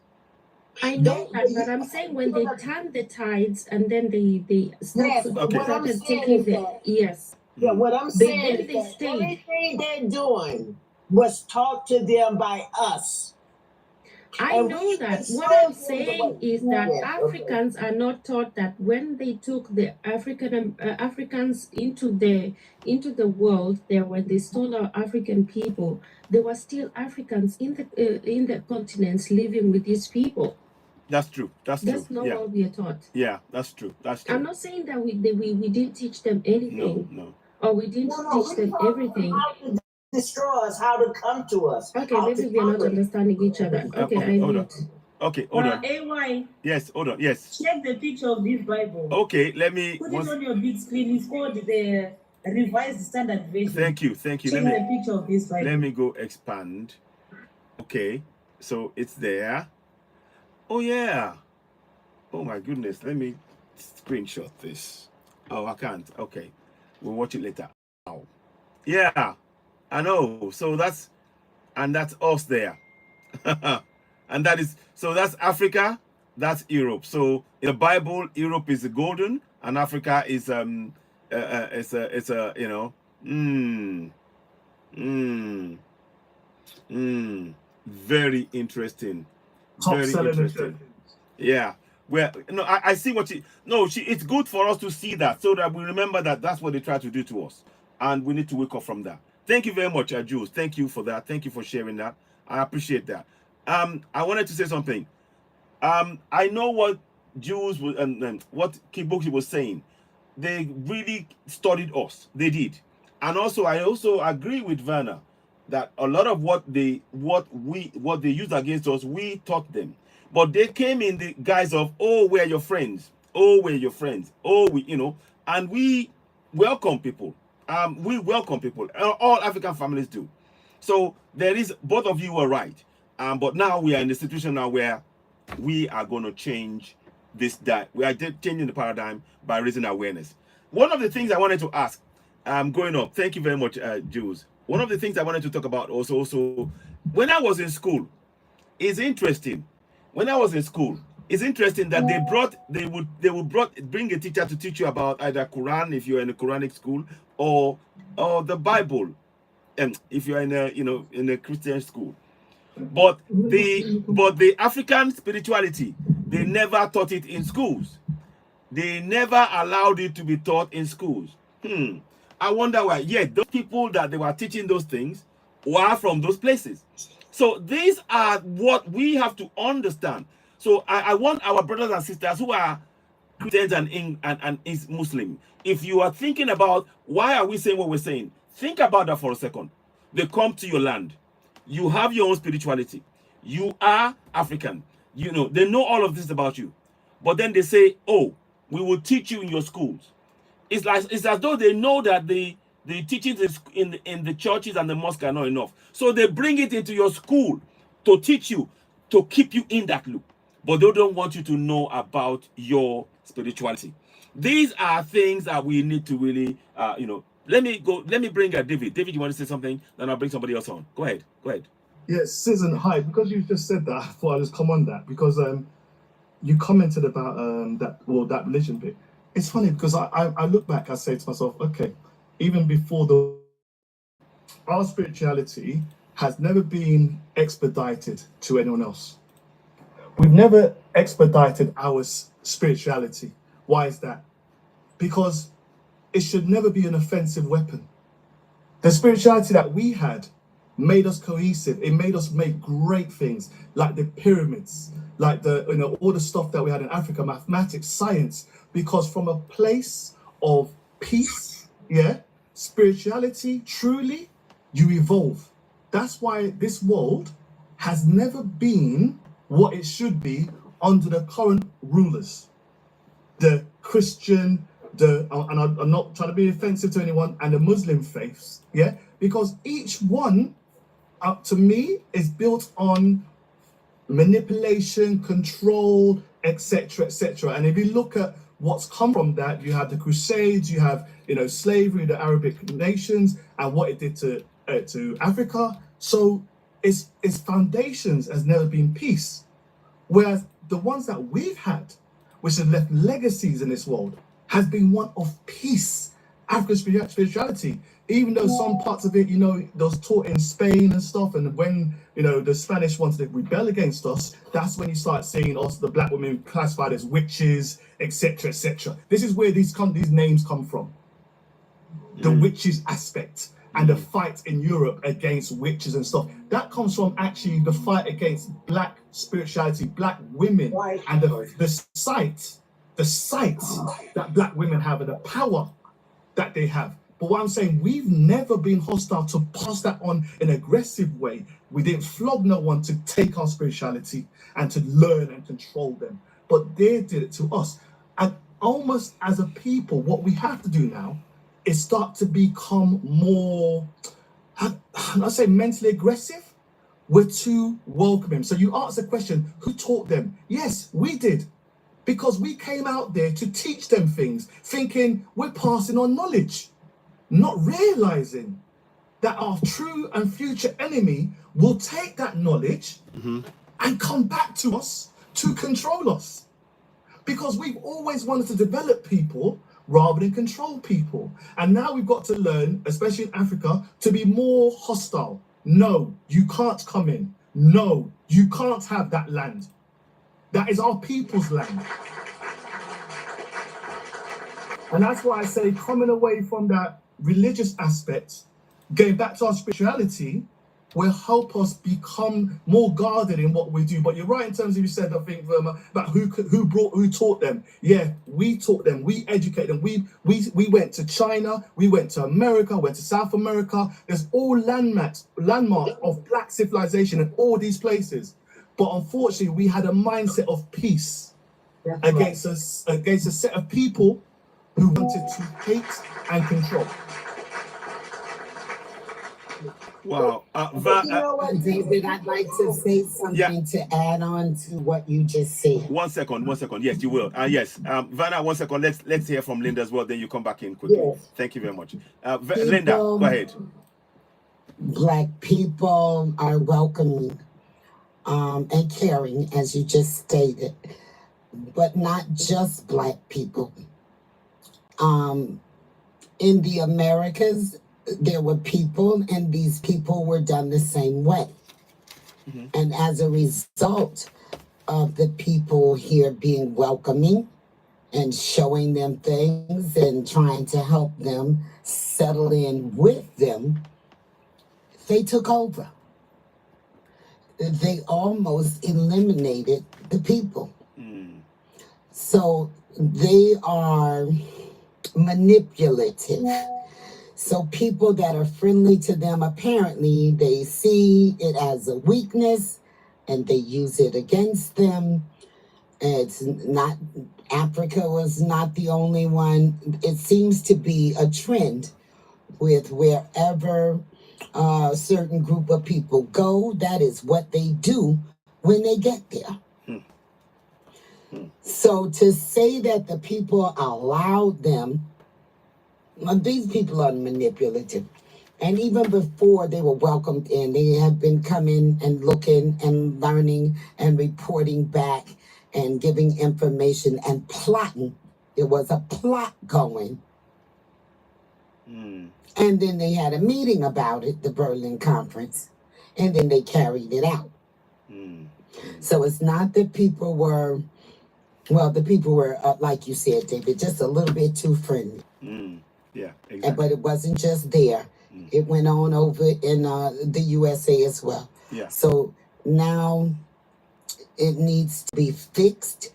I know that, but I'm saying when they turned the tides and then they started taking the Yeah, what I'm saying is that everything they're doing was taught to them by us. I know that. What I'm saying is that Africans are not taught that when they took the Africans into the world there, when they stole our African people, there were still Africans in the continents living with these people. That's true. That's not what we are taught. Yeah, that's true. That's true. I'm not saying that we didn't teach them anything. No. Or we didn't teach them everything. How to destroy us, how to come to us. Okay, maybe we are not understanding each other. Okay, I need. Okay, hold on. AY. Yes, hold on. Yes. Check the picture of this Bible. Okay, let me put it on your big screen. It's called the Revised Standard Version. Thank you. Check the picture of this Bible. Let me go expand. Okay, so it's there. Oh yeah. Oh my goodness. Let me screenshot this. Oh, I can't. Okay. We'll watch it later. Oh. Yeah. I know. So that's us there. And that's Africa, that's Europe. So in the Bible, Europe is the golden and Africa is very interesting. Very interesting. Yeah. Well, no, I see what it's good for us to see that so that we remember that that's what they try to do to us. And we need to wake up from that. Thank you very much, Jules. Thank you for that. Thank you for sharing that. I appreciate that. I wanted to say something. I know what Jules was and what Kiboki was saying. They really studied us. They did. And also, I also agree with Vanna that a lot of what they used against us, we taught them. But they came in the guise of, oh, we're your friends. Oh, we're your friends. Oh, and we welcome people. We welcome people. All African families do. So there is, both of you were right. But now we are in a situation now where we are going to change this. We are changing the paradigm by raising awareness. One of the things I wanted to ask, growing up, thank you very much, Jules. One of the things I wanted to talk about also, when I was in school, is interesting. When I was in school, it's interesting that they would bring a teacher to teach you about either Quran if you're in a Quranic school, or the Bible, if you're in a Christian school. But the African spirituality, they never taught it in schools. They never allowed it to be taught in schools. I wonder why. Yet those people that they were teaching those things were from those places. So these are what we have to understand. So I want our brothers and sisters who are Christians and is Muslim, if you are thinking about why are we saying what we're saying, think about that for a second. They come to your land. You have your own spirituality. You are African. You know, they know all of this about you. But then they say, oh, we will teach you in your schools. It's as though they know that the teachings in the churches and the mosque are not enough. So they bring it into your school to teach you, to keep you in that loop. But they don't want you to know about your spirituality. These are things that we need to really, let me bring David. David, you want to say something? Then I'll bring somebody else on. Go ahead. Yes, Citizen, hi. Because you just said that, I thought I'd just come on that. Because you commented about that religion bit. It's funny because I look back, I say to myself, okay, even before our spirituality has never been expedited to anyone else. We've never expedited our spirituality. Why is that? Because it should never be an offensive weapon. The spirituality that we had made us cohesive. It made us make great things like the pyramids, like all the stuff that we had in Africa, mathematics, science, because from a place of peace, spirituality, truly, you evolve. That's why this world has never been what it should be under the current rulers. The Christian, and I'm not trying to be offensive to anyone, and the Muslim faiths, because each one, to me, is built on manipulation, control, etc., etc. And if you look at what's come from that, you have the Crusades, you have slavery, the Arabic nations, and what it did to Africa. So its foundations has never been peace, whereas the ones that we've had, which have left legacies in this world, has been one of peace. African spirituality, even though some parts of it, was taught in Spain and stuff, and when the Spanish wanted to rebel against us, that's when you start seeing us, the black women, classified as witches, etc., etc. This is where these names come from. The witches aspect and the fight in Europe against witches and stuff, that comes from actually the fight against black spirituality, black women, and the sight that black women have and the power that they have. But what I'm saying, we've never been hostile to pass that on in an aggressive way. We didn't flog no one to take our spirituality and to learn and control them. But they did it to us. And almost as a people, what we have to do now is start to become more, I say mentally aggressive. We're too welcoming. So you ask the question, who taught them? Yes, we did. Because we came out there to teach them things, thinking we're passing on knowledge, not realizing that our true and future enemy will take that knowledge and come back to us to control us. Because we've always wanted to develop people rather than control people. And now we've got to learn, especially in Africa, to be more hostile. No, you can't come in. No, you can't have that land. That is our people's land. And that's why I say coming away from that religious aspect, going back to our spirituality, will help us become more guarded in what we do. But you're right in terms of, you said, I think, about who taught them. Yeah, we taught them, we educated them. We went to China, we went to America, went to South America. There's all landmarks of black civilization in all these places. But unfortunately, we had a mindset of peace against a set of people who wanted to hate and control. Wow. But you know what, David? I'd like to say something to add on to what you just said. 1 second, 1 second. Yes, you will. Yes. Vanna, 1 second. Let's hear from Linda as well. Then you come back in quickly. Yes. Thank you very much. Linda, go ahead. Black people are welcoming and caring, as you just stated, but not just Black people. In the Americas, there were people, and these people were done the same way. Mm-hmm. And as a result of the people here being welcoming and showing them things and trying to help them settle in with them, they took over. They almost eliminated the people. Mm. So they are manipulative. So people that are friendly to them, apparently they see it as a weakness and they use it against them. It's not, Africa was not the only one. It seems to be a trend with wherever a certain group of people go, that is what they do when they get there. So to say that the people allowed them, these people are manipulative. And even before they were welcomed in, they have been coming and looking and learning and reporting back and giving information and plotting. There was a plot going. Mm. And then they had a meeting about it, the Berlin Conference, and then they carried it out. Mm. So it's not that people were, well, the people were, like you said, David, just a little bit too friendly. Mm. Yeah, exactly. But it wasn't just there. Mm. It went on over in the USA as well. Yeah. So now it needs to be fixed.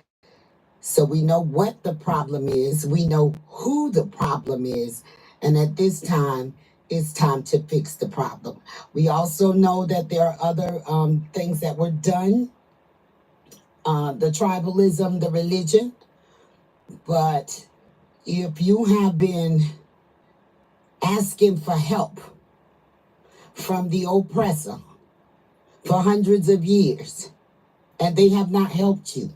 So we know what the problem is. We know who the problem is. And at this time, it's time to fix the problem. We also know that there are other things that were done. The tribalism, the religion. But if you have been asking for help from the oppressor for hundreds of years, and they have not helped you,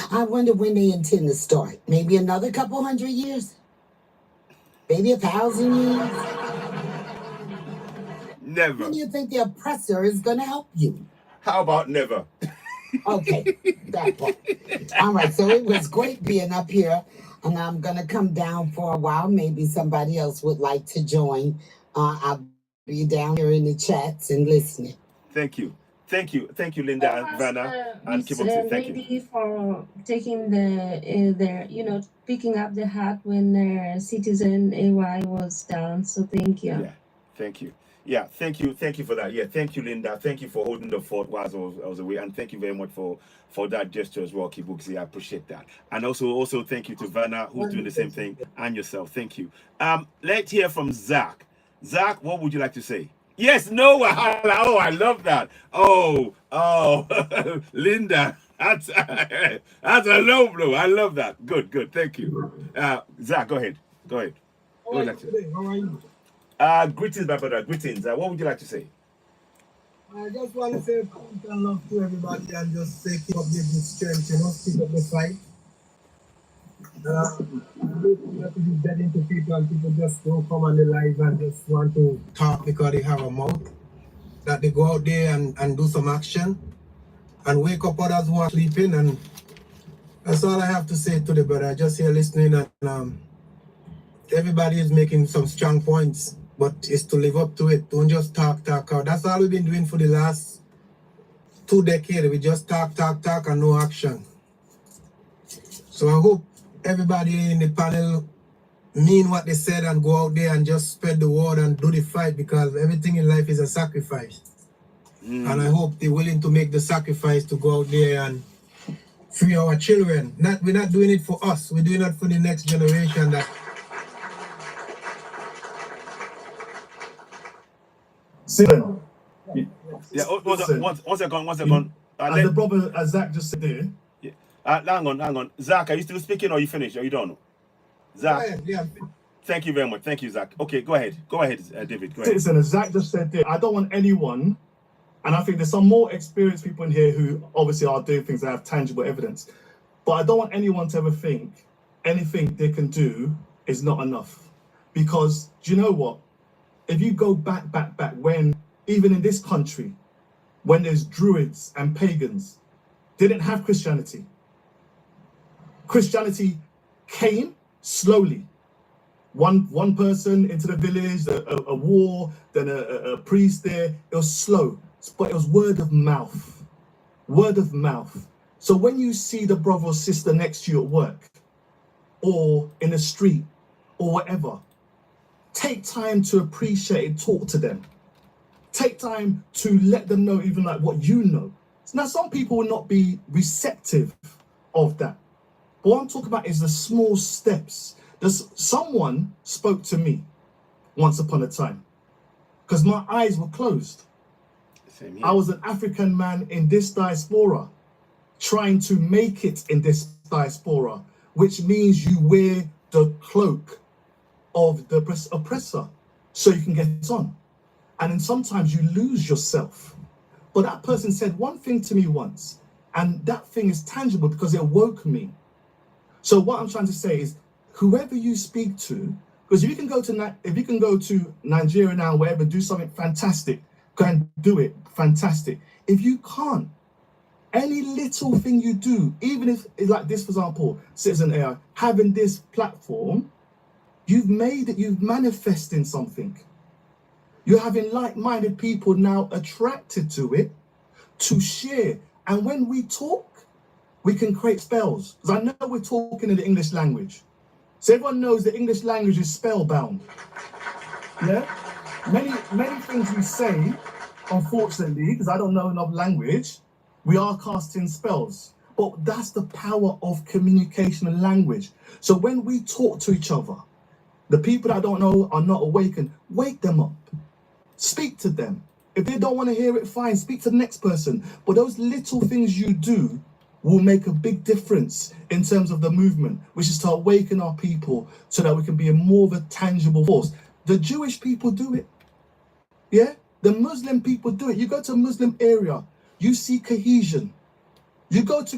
I wonder when they intend to start. Maybe another couple hundred years? Maybe 1,000 years? Never. When do you think the oppressor is going to help you? How about never? Okay, that part. All right, so it was great being up here, and I'm going to come down for a while. Maybe somebody else would like to join. I'll be down here in the chats and listening. Thank you. Thank you. Thank you, Linda and Vanna. And keep on saying thank you. For taking the picking up the hat when CitizenAY was down. So thank you. Yeah, thank you. Yeah, thank you. Thank you for that. Yeah, thank you, Linda. Thank you for holding the fort while I was away. And thank you very much for that gesture as well, HYPOCRISY. I appreciate that. And also thank you to Vanna, who's doing the same thing, and yourself. Thank you. Let's hear from Zach. Zach, what would you like to say? Yes, no. Oh, I love that. Oh, Linda. That's a low blow. I love that. Good. Thank you. Zach, go ahead. How are you? Greetings, my brother. Greetings. What would you like to say? I just want to say peace and love to everybody and just say keep up the good strength, keep up the fight. Not to be dead into people and people just don't come on the live and just want to talk because they have a mouth. That they go out there and do some action and wake up others who are sleeping, and that's all I have to say to the brother. Just here listening, and everybody is making some strong points, but it's to live up to it. Don't just talk out. That's all we've been doing for the last 2 decades. We just talk and no action. So I hope everybody in the panel mean what they said and go out there and just spread the word and do the fight, because everything in life is a sacrifice. And I hope they're willing to make the sacrifice to go out there and free our children. We're not doing it for us. We're doing it for the next generation. Yeah, one second. As the brother, as Zach just said there. Hang on. Zach, are you still speaking or are you finished? Are you done? Zach. Yeah. Thank you very much. Thank you, Zach. Okay, go ahead. Go ahead, David. Go ahead. Citizen, as Zach just said there, I don't want anyone, and I think there's some more experienced people in here who obviously are doing things that have tangible evidence, but I don't want anyone to ever think anything they can do is not enough. Because do you know what? If you go back when, even in this country, when there's druids and pagans, they didn't have Christianity. Christianity came slowly. One person into the village, a war, then a priest there. It was slow, but it was word of mouth. Word of mouth. So when you see the brother or sister next to you at work, or in the street, or whatever, take time to appreciate and talk to them. Take time to let them know even like what you know. Now, some people will not be receptive of that. But what I'm talking about is the small steps. Someone spoke to me once upon a time because my eyes were closed. Same here. I was an African man in this diaspora trying to make it in this diaspora, which means you wear the cloak of the oppressor so you can get on. And then sometimes you lose yourself. But that person said one thing to me once, and that thing is tangible because it woke me. So what I'm trying to say is, whoever you speak to, because if you can go to Nigeria now, wherever, do something fantastic, go and do it, fantastic. If you can't, any little thing you do, even if it's like this, for example, CitizenAY, having this platform, you've made it, you've manifested something. You're having like-minded people now attracted to it to share. And when we talk, we can create spells. Because I know we're talking in the English language. So everyone knows the English language is spellbound. Yeah? Many things we say, unfortunately, because I don't know enough language, we are casting spells. But that's the power of communication and language. So when we talk to each other, the people that don't know are not awakened, wake them up. Speak to them. If they don't want to hear it, fine, speak to the next person. But those little things you do will make a big difference in terms of the movement, which is to awaken our people so that we can be a more of a tangible force. The Jewish people do it. Yeah? The Muslim people do it. You go to a Muslim area, you see cohesion. You go to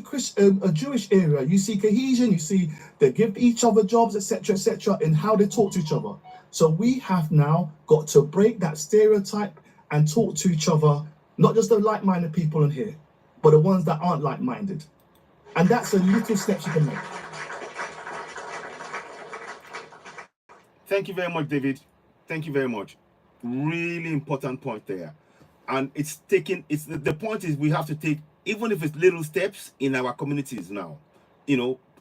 a Jewish area, you see cohesion, you see they give each other jobs, etc., and how they talk to each other. So we have now got to break that stereotype and talk to each other, not just the like-minded people in here, but the ones that aren't like-minded. And that's a little step you can make. Thank you very much, David. Thank you very much. Really important point there. And the point is we have to take, even if it's little steps in our communities now,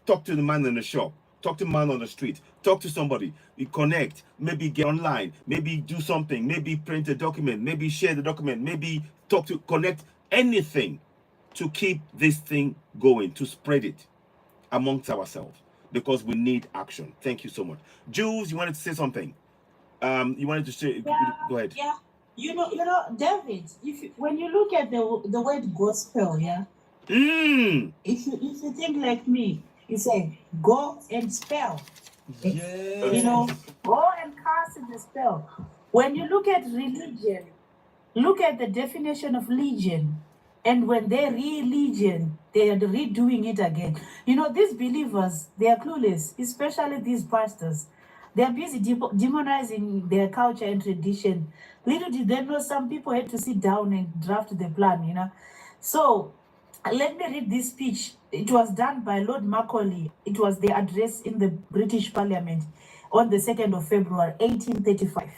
talk to the man in the shop, talk to the man on the street, talk to somebody, we connect, maybe get online, maybe do something, maybe print a document, maybe share the document, maybe connect, anything to keep this thing going, to spread it amongst ourselves, because we need action. Thank you so much. Jules, you wanted to say something? You wanted to say, go ahead. Yeah. David, when you look at the word gospel, yeah. If you think like me, you say go and spell. Yes. Go and cast the spell. When you look at religion, look at the definition of legion. And when they re-legion, they are redoing it again. These believers, they are clueless, especially these pastors. They are busy demonizing their culture and tradition. Little did they know some people had to sit down and draft the plan, So let me read this speech. It was done by Lord Macaulay. It was the address in the British Parliament on the 2nd of February, 1835.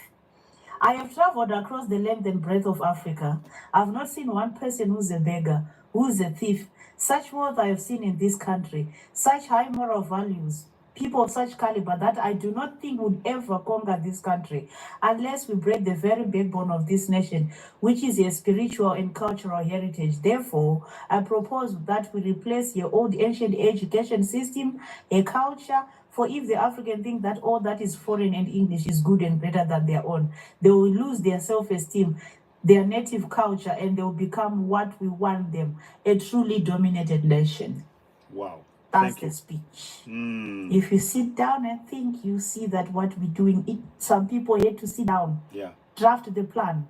I have traveled across the length and breadth of Africa. I have not seen one person who's a beggar, who's a thief. Such wealth I have seen in this country, such high moral values, people of such caliber that I do not think would ever conquer this country unless we break the very backbone of this nation, which is a spiritual and cultural heritage. Therefore, I propose that we replace your old ancient education system, a culture, for if the African think that all that is foreign and English is good and better than their own, they will lose their self-esteem, their native culture, and they will become what we want them, a truly dominated nation. Wow. That's Thank the you. speech. Mm. If you sit down and think, you see that what we're doing, some people had to sit down, Yeah. draft the plan,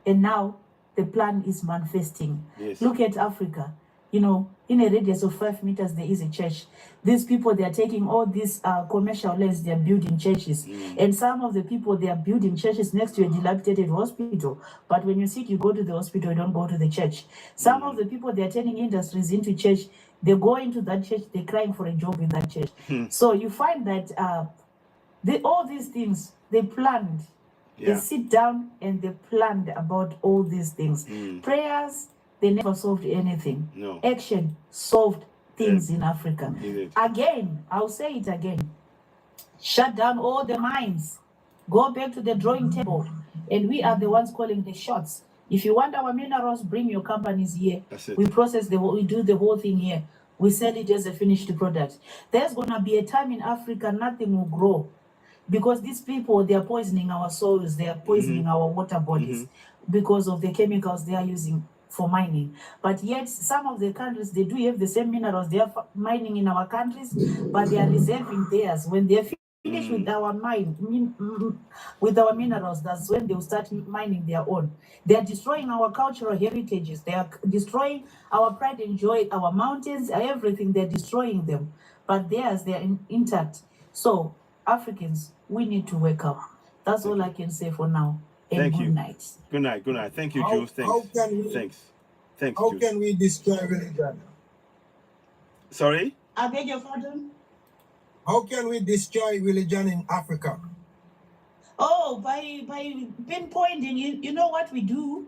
and now the plan is manifesting. Yes. Look at Africa. You know, in a radius of 5 meters, there is a church. These people, they are taking all these commercial lands, they are building churches. And some of the people, they are building churches next to a dilapidated hospital. But when you sit, you go to the hospital, you don't go to the church. Some of the people, they are turning industries into church. They go into that church, they're crying for a job in that church. So you find that all these things, they planned. Yeah. They sit down and they planned about all these things. Prayers, they never solved anything. No. Action solved things in Africa. Indeed. Again, I'll say it again. Shut down all the mines. Go back to the drawing table. And we are the ones calling the shots. If you want our minerals, bring your companies here. That's it. We process we do the whole thing here. We sell it as a finished product. There's gonna be a time in Africa nothing will grow. Because these people, they are poisoning our soils, they are poisoning our water bodies because of the chemicals they are using for mining. But yet, some of the countries, they do have the same minerals they are mining in our countries, but they are reserving theirs. When they finish with our with our minerals, that's when they will start mining their own. They are destroying our cultural heritages. They are destroying our pride and joy, our mountains, everything. They're destroying them. But theirs, they are intact. So, Africans, we need to wake up. That's all I can say for now. And Thank you. good night. Good night. Good night. Thank you, How- Jules. Thanks. how can we- Thanks. Thanks, How Jules. can we destroy religion? Sorry? I beg your pardon? How can we destroy religion in Africa? Oh, by pinpointing, you know what we do?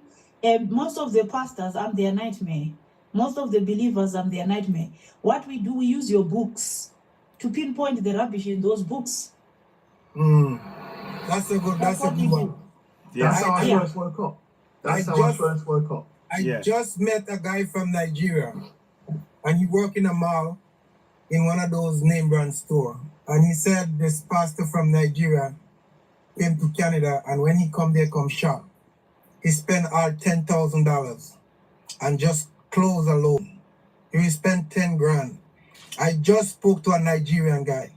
Most of the pastors, I'm their nightmare. Most of the believers, I'm their nightmare. What we do, we use your books to pinpoint the rubbish in those books. That's a good one. Yeah. That's how I Yeah. first woke up. That's I how I just- first woke up. I Yeah. just met a guy from Nigeria, and he worked in a mall in one of those name brand store. And he said this pastor from Nigeria came to Canada, and when he come there, come shop, he spent all $10,000 and just clothes alone. He spent 10 grand. I just spoke to a Nigerian guy.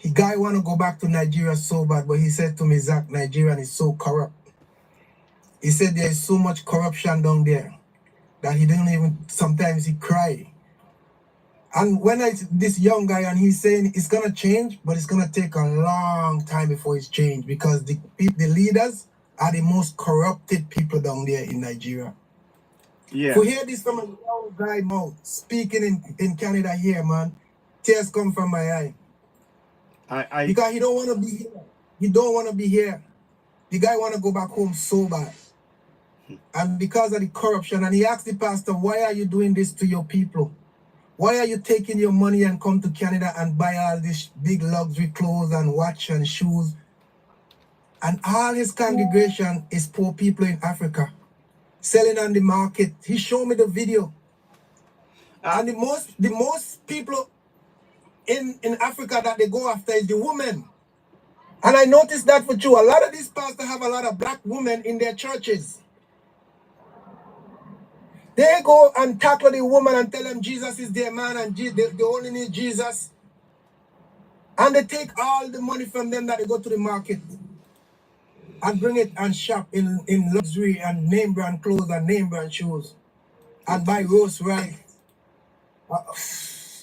The guy want to go back to Nigeria so bad, but he said to me, Zach, Nigerian is so corrupt. He said there is so much corruption down there that he didn't even, sometimes he cry. And when this young guy, and he's saying it's going to change, but it's going to take a long time before it's changed, because the leaders are the most corrupted people down there in Nigeria. Yeah. To hear this from a young guy mouth speaking in Canada here, man, tears come from my eye. Because he don't want to be here. He don't want to be here. The guy want to go back home so bad. And because of the corruption, and he asked the pastor, why are you doing this to your people? Why are you taking your money and come to Canada and buy all these big luxury clothes and watch and shoes? And all his congregation is poor people in Africa, selling on the market. He showed me the video. And the most people in Africa that they go after is the women. And I noticed that for you. A lot of these pastors have a lot of black women in their churches. They go and tackle the woman and tell them Jesus is their man and they only need Jesus. And they take all the money from them that they go to the market and bring it and shop in luxury and name brand clothes and name brand shoes and buy roast rice.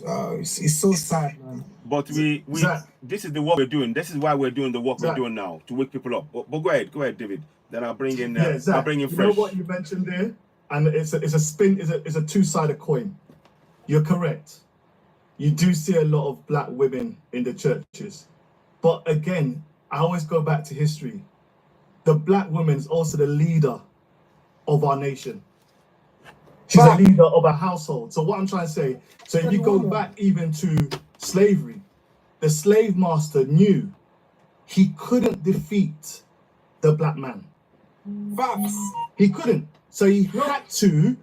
It's so sad, man. But this is the work we're doing. This is why we're doing the work we're doing now, to wake people up. But go ahead, David. Then I'll bring in. Zach, I'll bring in you fresh. know what you mentioned there, and it's a two-sided coin. You're correct. You do see a lot of black women in the churches, but again, I always go back to history. The black woman is also the leader of our nation. She's a leader of a household. So what I'm trying to say, so if you go back even to slavery, the slave master knew he couldn't defeat the black man. Facts. He couldn't. So he had to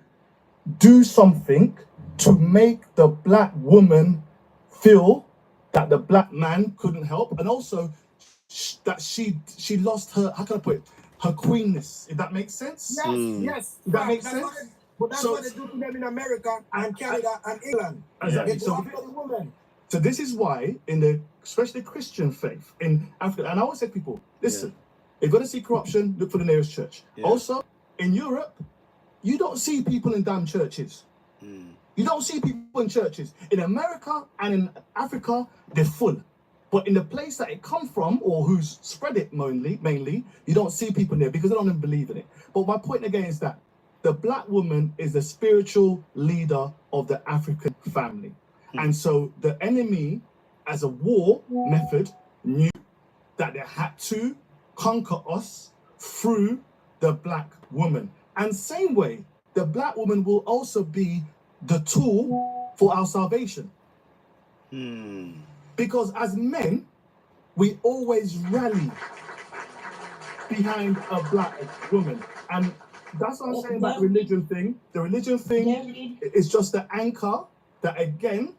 do something to make the black woman feel that the black man couldn't help, and also that she lost her, how can I put it, her queenness, if that makes sense. Yes. That makes sense. But that's So- what they do to them in America and Canada and England. Exactly. They go So after the woman. So this is why in the, especially Christian faith in Africa, and I always say to people, listen, if you're going to see corruption, look for the nearest church. Yeah. Also, in Europe, you don't see people in damn churches. You don't see people in churches. In America and in Africa, they're full. But in the place that it come from, or who's spread it mainly, you don't see people there because they don't even believe in it. But my point again is that the black woman is the spiritual leader of the African family. And so the enemy, as a war method, knew that they had to conquer us through the black woman. And same way, the black woman will also be the tool for our salvation. Because as men, we always rally behind a black woman. And that's what I'm saying about the religion thing. The religion thing is just the anchor that, again,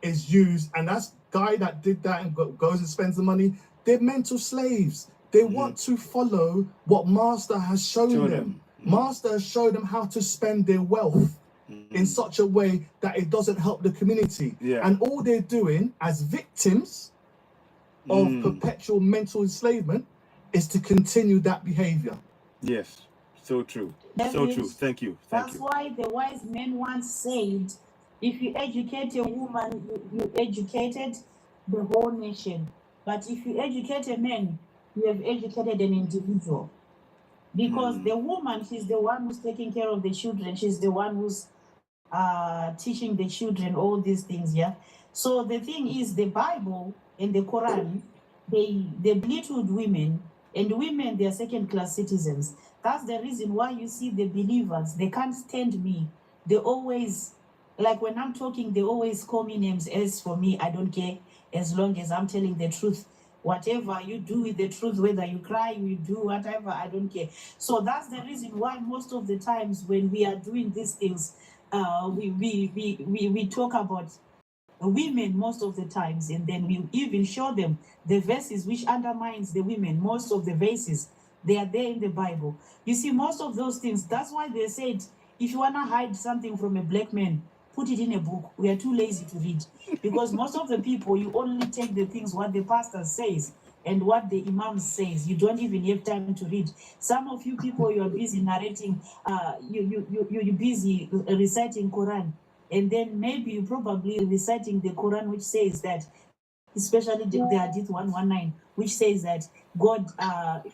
is used. And that's guy that did that and goes and spends the money. They're mental slaves. They want to follow what Master has shown them. Master has showed them how to spend their wealth in such a way that it doesn't help the community. And all they're doing as victims of perpetual mental enslavement is to continue that behavior. Yes, so true. So true. Thank you. That's why the wise men once said, if you educate a woman, you educated the whole nation. But if you educate a man, you have educated an individual. Because the woman, she's the one who's taking care of the children. She's the one who's teaching the children all these things, yeah? So the thing is, the Bible and the Quran, they belittled women, and women, they are second-class citizens. That's the reason why you see the believers, they can't stand me. They always, like when I'm talking, they always call me names. As for me, I don't care, as long as I'm telling the truth. Whatever you do with the truth, whether you cry, you do whatever, I don't care. So that's the reason why most of the times when we are doing these things, we talk about women most of the times, and then we even show them the verses which undermines the women. Most of the verses, they are there in the Bible. You see, most of those things, that's why they said, if you want to hide something from a black man, put it in a book. We are too lazy to read. Because most of the people, you only take the things what the pastor says and what the imam says. You don't even have time to read. Some of you people, you are busy narrating, you're busy reciting Quran. And then maybe you're probably reciting the Quran, which says that, especially the Hadith 119, which says that God,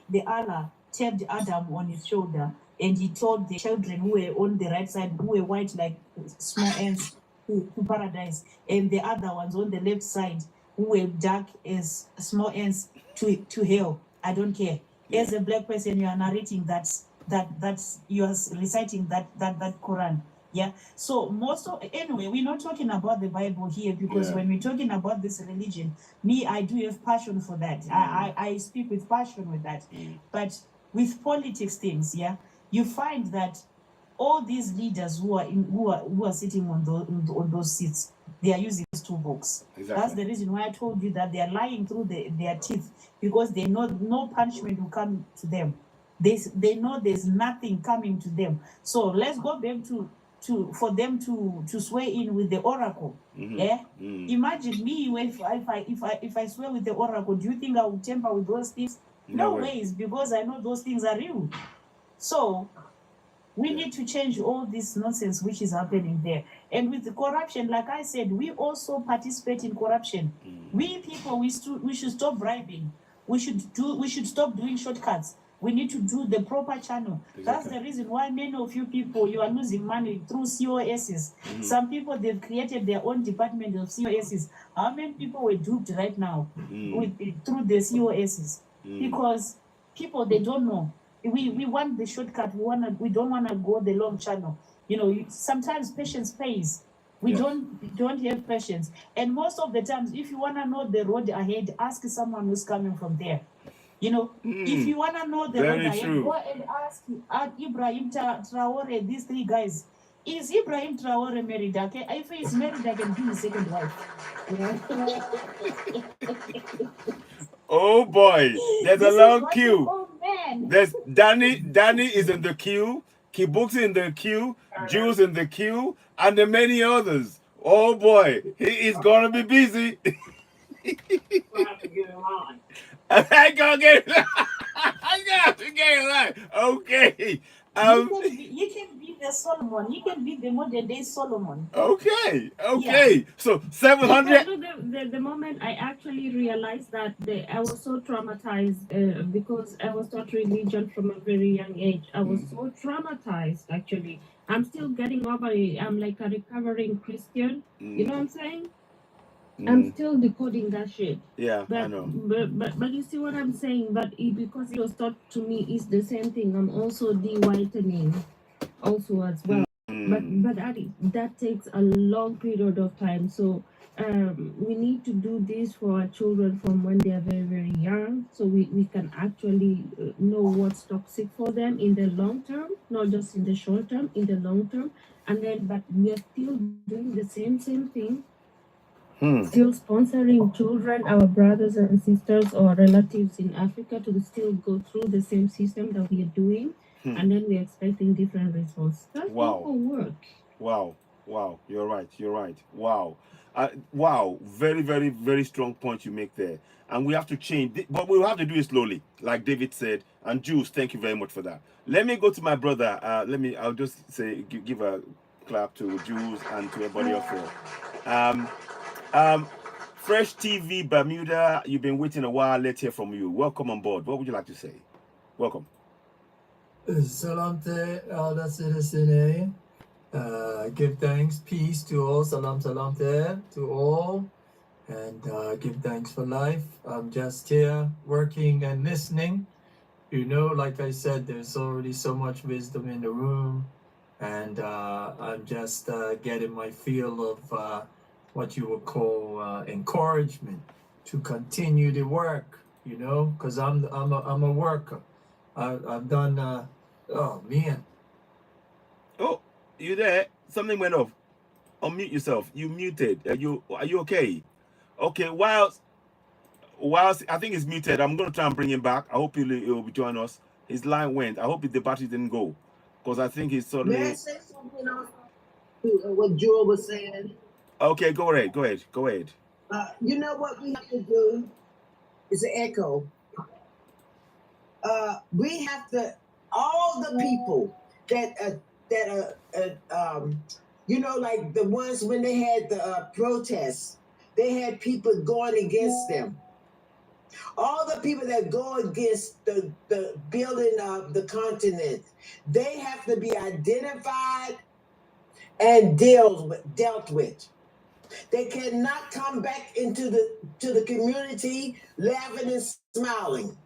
the Allah, tapped Adam on his shoulder, and he told the children who were on the right side, who were white like small ants, to paradise, and the other ones on the left side, who were dark as small ants, to hell. I don't care. As a black person, you are narrating that's you are reciting that Quran. Yeah. So anyway, we're not talking about the Bible here, because when we're talking about this religion, I do have passion for that. I speak with passion with that. But with politics things, you find that all these leaders who are sitting on those seats, they are using these two books. Exactly. That's the reason why I told you that they are lying through their teeth, because they know no punishment will come to them. They know there's nothing coming to them. So let's go back for them to swear in with the oracle. Imagine me if I swear with the oracle. Do you think I would tamper with those things? No ways, because I know those things are real. So we need to change all this nonsense which is happening there. And with the corruption, like I said, we also participate in corruption. We people, we should stop bribing. We should stop doing shortcuts. We need to do the proper channel. Exactly. That's the reason why many of you people, you are losing money through COSs. Some people, they've created their own department of COSs. How many people were duped right now through the COSs? Because people, they don't know. We want the shortcut. We don't want to go the long channel. Sometimes patience pays. We don't have patience. And most of the times, if you want to know the road ahead, ask someone who's coming from there. If you want to know the road ahead, go and ask Ibrahim Traore, these three guys. Is Ibrahim Traore married? Okay? If he's married, I can be his second wife. Oh boy, there's a long queue. Oh man. There's Danny is in the queue, Kibuxi in the queue, Jules in the queue, and the many others. Oh boy, he is gonna be busy. We'll have to give him on. I gotta get it. I got to get it right. Okay. You can be the Solomon. You can be the modern day Solomon. Okay. Okay. So 700. You know, the moment I actually realized that I was so traumatized because I was taught religion from a very young age. I was so traumatized, actually. I'm still getting over it. I'm like a recovering Christian. You know what I'm saying? I'm still decoding that shit. Yeah, But, I know. But you see what I'm saying? But because it was taught to me, it's the same thing. I'm also de-whitening also as well. But that takes a long period of time. So we need to do this for our children from when they are very, very young, so we can actually know what's toxic for them in the long term, not just in the short term, in the long term. And then, but we are still doing the same thing, still sponsoring children, our brothers and sisters or relatives in Africa to still go through the same system that we are doing. And then we're expecting different results. That Wow. will work. Wow. You're right. Wow. Wow. Very, very, very strong point you make there. And we have to change, but we'll have to do it slowly, like David said. And Jules, thank you very much for that. Let me go to my brother. I'll just say, give a clap to Jules and to everybody else here. Fresh TV Bermuda, you've been waiting a while. Let's hear from you. Welcome on board. What would you like to say? Welcome. Salam te ala CitizenAY. Give thanks, peace to all. Salam te to all. And give thanks for life. I'm just here working and listening. You know, like I said, there's already so much wisdom in the room. And I'm just getting my feel of what you would call encouragement to continue the work, you know, because I'm a worker. I've done, oh man. Oh, you there? Something went off. Unmute yourself. You muted. Are you okay? Okay, whilst I think he's muted, I'm going to try and bring him back. I hope he'll be joining us. His line went. I hope the battery didn't go, because I think he's suddenly... May I say something else to what Jewel was saying? Okay, go ahead. You know what we have to do? It's an echo. We have to, all the people that you know, like the ones when they had the protests, they had people going against them. All the people that go against the building of the continent, they have to be identified and dealt with. They cannot come back into the community laughing and smiling.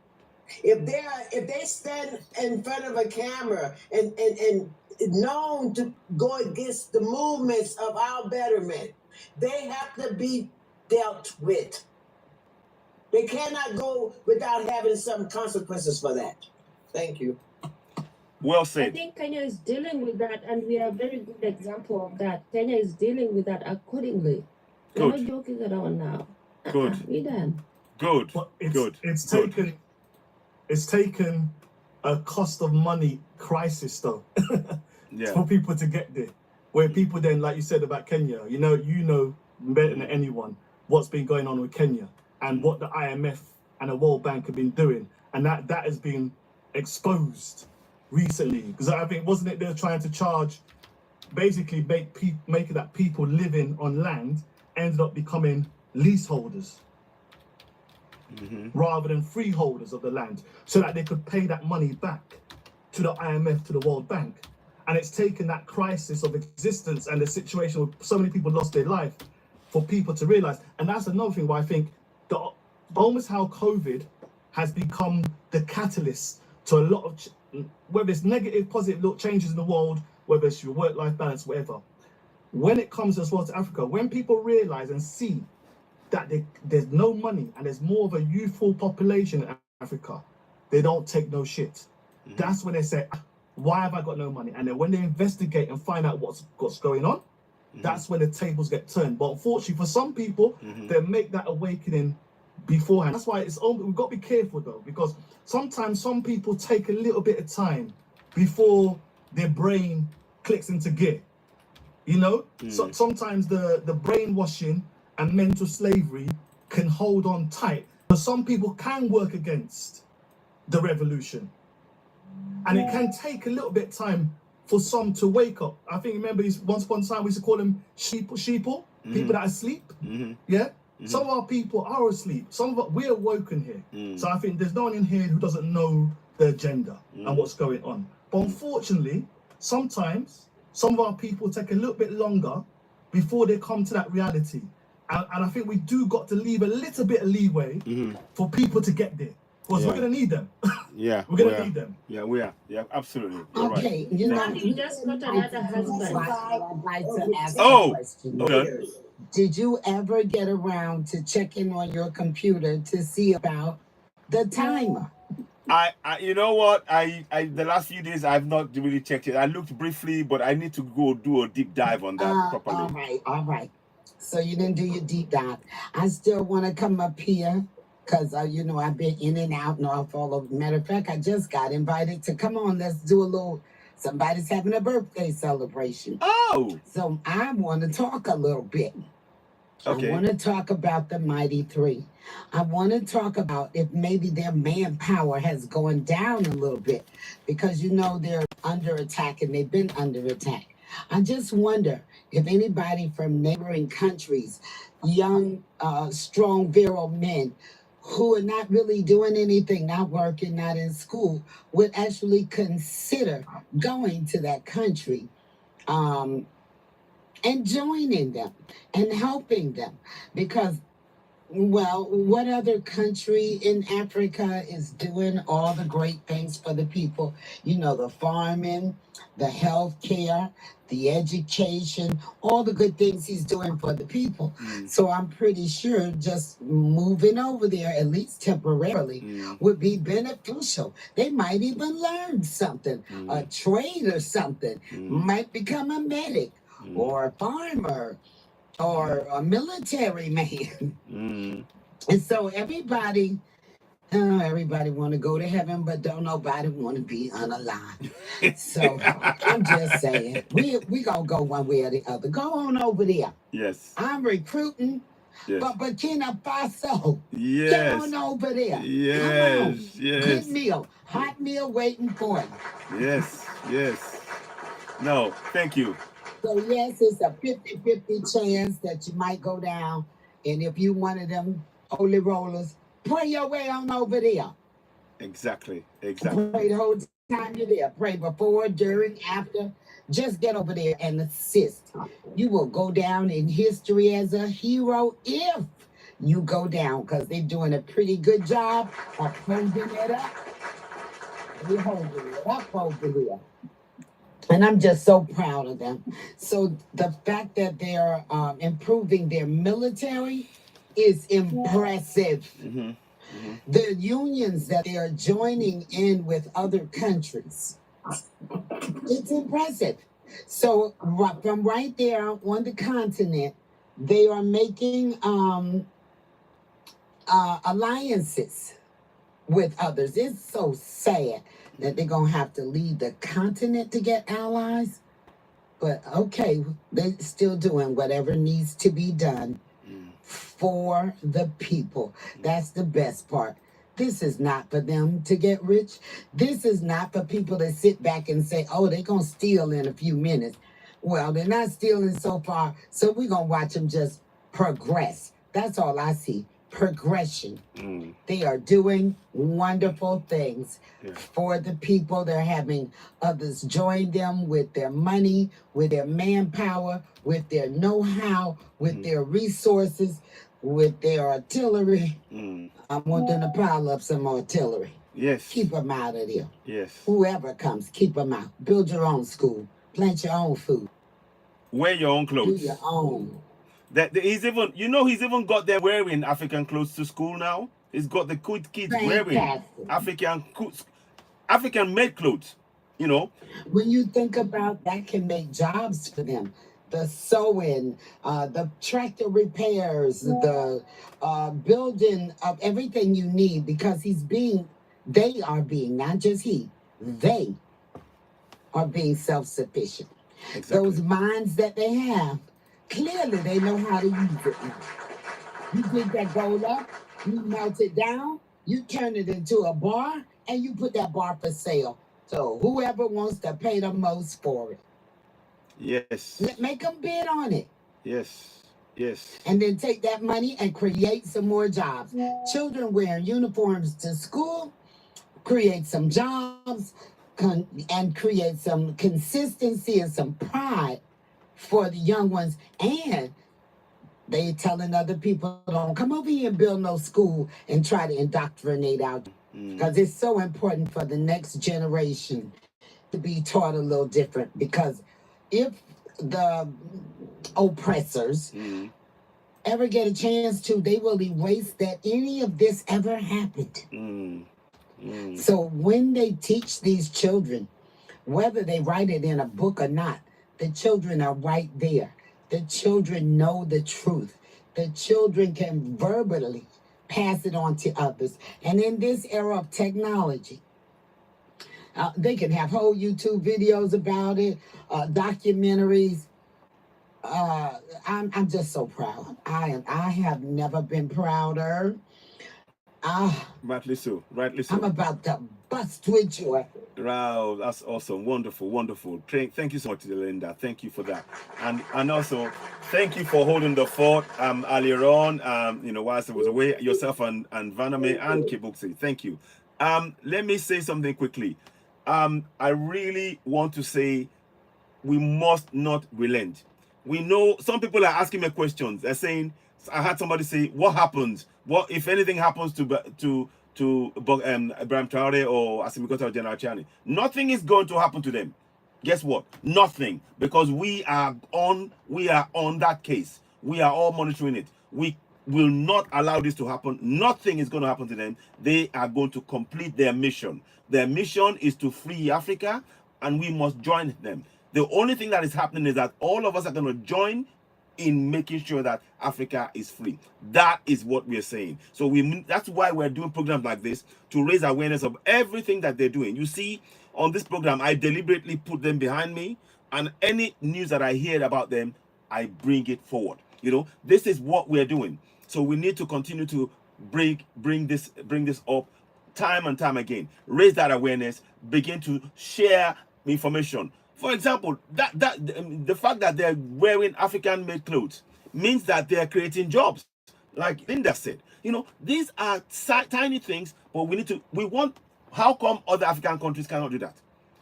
If they stand in front of a camera and known to go against the movements of our betterment, they have to be dealt with. They cannot go without having some consequences for that. Thank you. Well I said. think Kenya is dealing with that, and we are a very good example of that. Kenya is dealing with that accordingly. We're not joking around now. Good. We done. Good. But Good. It's taken a cost of money crisis though Yeah. for people to get there. Where people then, like you said about Kenya, you know better than anyone what's been going on with Kenya and what the IMF and the World Bank have been doing, and that has been exposed recently. Because I think, wasn't it, they're trying to charge, basically make it that people living on land ended up becoming leaseholders rather than freeholders of the land, so that they could pay that money back to the IMF, to the World Bank. And it's taken that crisis of existence and the situation where so many people lost their life for people to realize. And that's another thing why I think almost how COVID has become the catalyst to a lot of, whether it's negative, positive little changes in the world, whether it's your work-life balance, whatever. When it comes as well to Africa, when people realize and see that there's no money and there's more of a youthful population in Africa, they don't take no shit. That's when they say, why have I got no money? And then when they investigate and find out what's going on, that's when the tables get turned. But unfortunately for some people, they make that awakening beforehand. That's why we've got to be careful though, because sometimes some people take a little bit of time before their brain clicks into gear. You know, so sometimes the brainwashing and mental slavery can hold on tight, but some people can work against the revolution, and it can take a little bit of time for some to wake up. I think, remember, once upon a time we used to call them sheeple, people that are asleep. Yeah. Some of our people are asleep. Some of us, we're awoken here. So I think there's no one in here who doesn't know the agenda and what's going on. But unfortunately, sometimes some of our people take a little bit longer before they come to that reality. And I think we do got to leave a little bit of leeway for people to get there. Because we're going to need them. Yeah. We're going to need them. Yeah, we are. Yeah, absolutely. You're Okay, right. you know, You just got another husband. I'd like to ask Oh, a question. okay. Did you ever get around to checking on your computer to see about the timer? I you know what? I the last few days I've not really checked it. I looked briefly, but I need to go do a deep dive on that properly. All right. So you didn't do your deep dive. I still want to come up here because, you know, I've been in and out and off all over. Matter of fact, I just got invited to come on. Let's do a little, somebody's having a birthday celebration. Oh. So I want to talk a little bit. Okay. I want to talk about the Mighty Three. I want to talk about if maybe their manpower has gone down a little bit because, you know, they're under attack and they've been under attack. I just wonder if anybody from neighboring countries, young, strong, virile men who are not really doing anything, not working, not in school, would actually consider going to that country and joining them and helping them. Because, well, what other country in Africa is doing all the great things for the people? You know, the farming, the health care, the education, all the good things he's doing for the people. So I'm pretty sure just moving over there, at least temporarily, would be beneficial. They might even learn something, a trade or something, might become a medic or a farmer or a military man. And so everybody want to go to heaven, but don't nobody want to be unalive. So I'm just saying, we gonna go one way or the other. Go on over there. Yes. I'm recruiting, Yes. but Burkina Faso. Yes. Get on over there. Yes. Come on. Yes. Good meal, hot meal waiting for you. Yes. Yes. No, thank you. So yes, it's a 50-50 chance that you might go down. And if you one of them holy rollers, pray your way on over there. Exactly. Pray the whole time you're there. Pray before, during, after. Just get over there and assist. You will go down in history as a hero if you go down, because they're doing a pretty good job of holding it up. They're holding it up over here. And I'm just so proud of them. So the fact that they're improving their military is impressive. The unions that they are joining in with other countries, it's impressive. So from right there on the continent, they are making alliances with others. It's so sad that they're going to have to leave the continent to get allies. But okay, they're still doing whatever needs to be done for the people. That's the best part. This is not for them to get rich. This is not for people to sit back and say, oh, they're going to steal in a few minutes. Well, they're not stealing so far, so we're going to watch them just progress. That's all I see. Progression. They are doing wonderful things for the people. They're having others join them with their money, with their manpower, with their know-how, with their resources, with their artillery. I want them to pile up some artillery. Yes. Keep them out of there. Yes. Whoever comes, keep them out. Build your own school. Plant your own food. Wear your own clothes. Do your own. He's even got them wearing African clothes to school now. He's got the kids wearing African made clothes, you know. When you think about that, can make jobs for them. The sewing, the tractor repairs, the building of everything you need, because they are being, not just he, they are being self-sufficient. Exactly. Those minds that they have, clearly they know how to use it now. You dig that gold up, you melt it down, you turn it into a bar, and you put that bar for sale. So whoever wants to pay the most for it, Yes. make them bid on it. Yes. Yes. And then take that money and create some more jobs. Children wearing uniforms to school, create some jobs, and create some consistency and some pride for the young ones. And they telling other people, don't come over here and build no school and try to indoctrinate out. Because it's so important for the next generation to be taught a little different. Because if the oppressors ever get a chance to, they will erase that any of this ever happened. So when they teach these children, whether they write it in a book or not, the children are right there. The children know the truth. The children can verbally pass it on to others. And in this era of technology, they can have whole YouTube videos about it, documentaries. I'm just so proud. I have never been prouder. Rightly so. Rightly so. I'm about to bust with joy. Wow, that's awesome. Wonderful, wonderful. Thank you so much, Linda. Thank you for that. And also thank you for holding the fort earlier on, whilst I was away, yourself and Vaname and Kibuxi. Thank you. Let me say something quickly. I really want to say we must not relent. We know some people are asking me questions. They're saying, I had somebody say, what happens? What if anything happens to Ibrahim Traore or Asimikota or General Chani? Nothing is going to happen to them. Guess what? Nothing, because we are on that case. We are all monitoring it. We will not allow this to happen. Nothing is going to happen to them. They are going to complete their mission. Their mission is to free Africa, and we must join them. The only thing that is happening is that all of us are going to join in making sure that Africa is free. That is what we're saying. So that's why we're doing programs like this, to raise awareness of everything that they're doing. You see, on this program, I deliberately put them behind me, and any news that I hear about them, I bring it forward. This is what we're doing. So we need to continue to bring this up time and time again. Raise that awareness, begin to share information. For example, the fact that they're wearing African-made clothes means that they're creating jobs, like Linda said. These are tiny things, but how come other African countries cannot do that?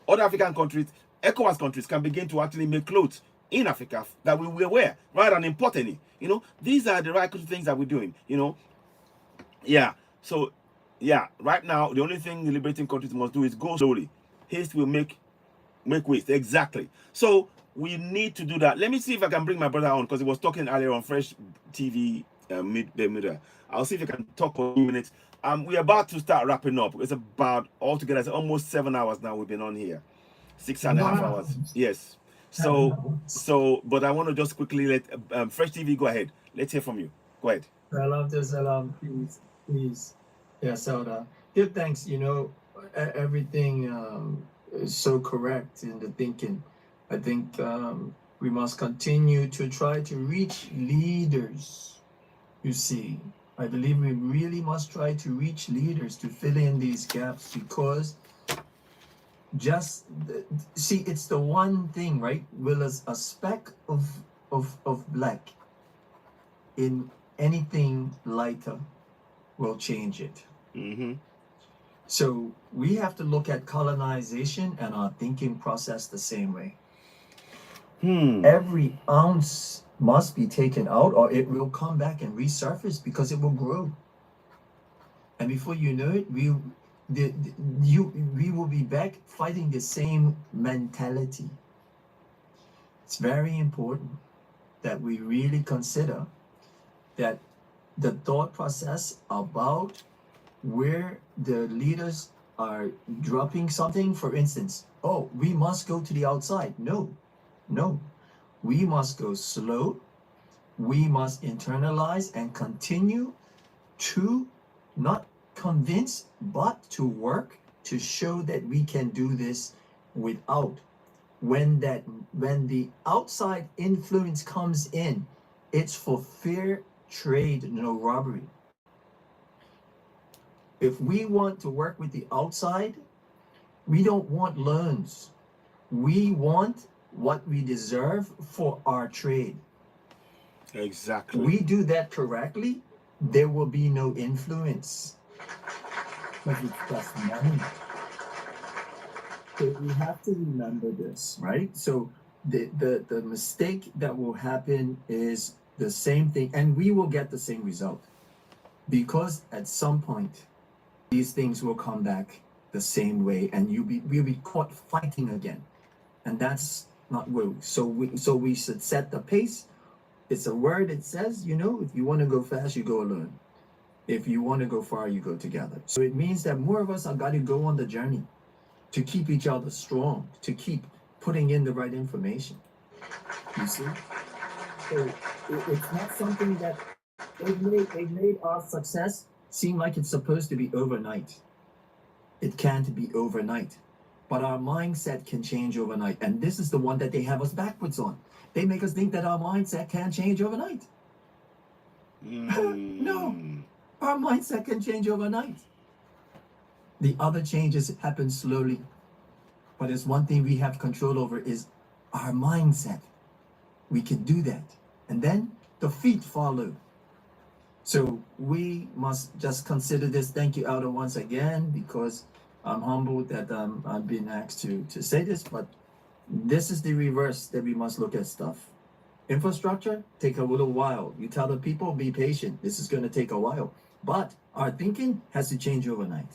Other African countries, ECOWAS countries, can begin to actually make clothes in Africa that we will wear rather than import any. These are the right things that we're doing. Yeah. So, yeah, right now, the only thing the liberating countries must do is go slowly. Haste will make waste. Exactly. So we need to do that. Let me see if I can bring my brother on, because he was talking earlier on Fresh TV mid. I'll see if I can talk for a few minutes. We're about to start wrapping up. It's about altogether, it's almost 7 hours now we've been on here. 6.5 hours. Yes. So but I want to just quickly let Fresh TV go ahead. Let's hear from you. Go ahead. Salam, please. Yeah, so give thanks. Everything is so correct in the thinking. I think we must continue to try to reach leaders. You see, I believe we really must try to reach leaders to fill in these gaps, because it's the one thing, right? Will a speck of black in anything lighter will change it. So we have to look at colonization and our thinking process the same way. Every ounce must be taken out, or it will come back and resurface, because it will grow. And before you know it, we will be back fighting the same mentality. It's very important that we really consider that the thought process about where the leaders are dropping something, for instance, we must go to the outside. No. We must go slow. We must internalize and continue to not convince, but to work to show that we can do this without when the outside influence comes in, it's for fair trade, no robbery. If we want to work with the outside, we don't want loans. We want what we deserve for our trade. Exactly. We do that correctly, there will be no influence. Because it's just money. So we have to remember this, right? So the mistake that will happen is the same thing, and we will get the same result. Because at some point, these things will come back the same way, and we'll be caught fighting again. And that's not good. So we should set the pace. It's a word, it says, you know, if you want to go fast, you go alone. If you want to go far, you go together. So it means that more of us are got to go on the journey to keep each other strong, to keep putting in the right information. You see? So it's not something that they've made our success seem like it's supposed to be overnight. It can't be overnight. But our mindset can change overnight. And this is the one that they have us backwards on. They make us think that our mindset can't change overnight. No, our mindset can change overnight. The other changes happen slowly. But there's one thing we have control over is our mindset. We can do that. And then the feet follow. So we must just consider this. Thank you, Aldo, once again, because I'm humbled that I've been asked to say this, but this is the reverse that we must look at stuff. Infrastructure, take a little while. You tell the people, be patient. This is going to take a while. But our thinking has to change overnight.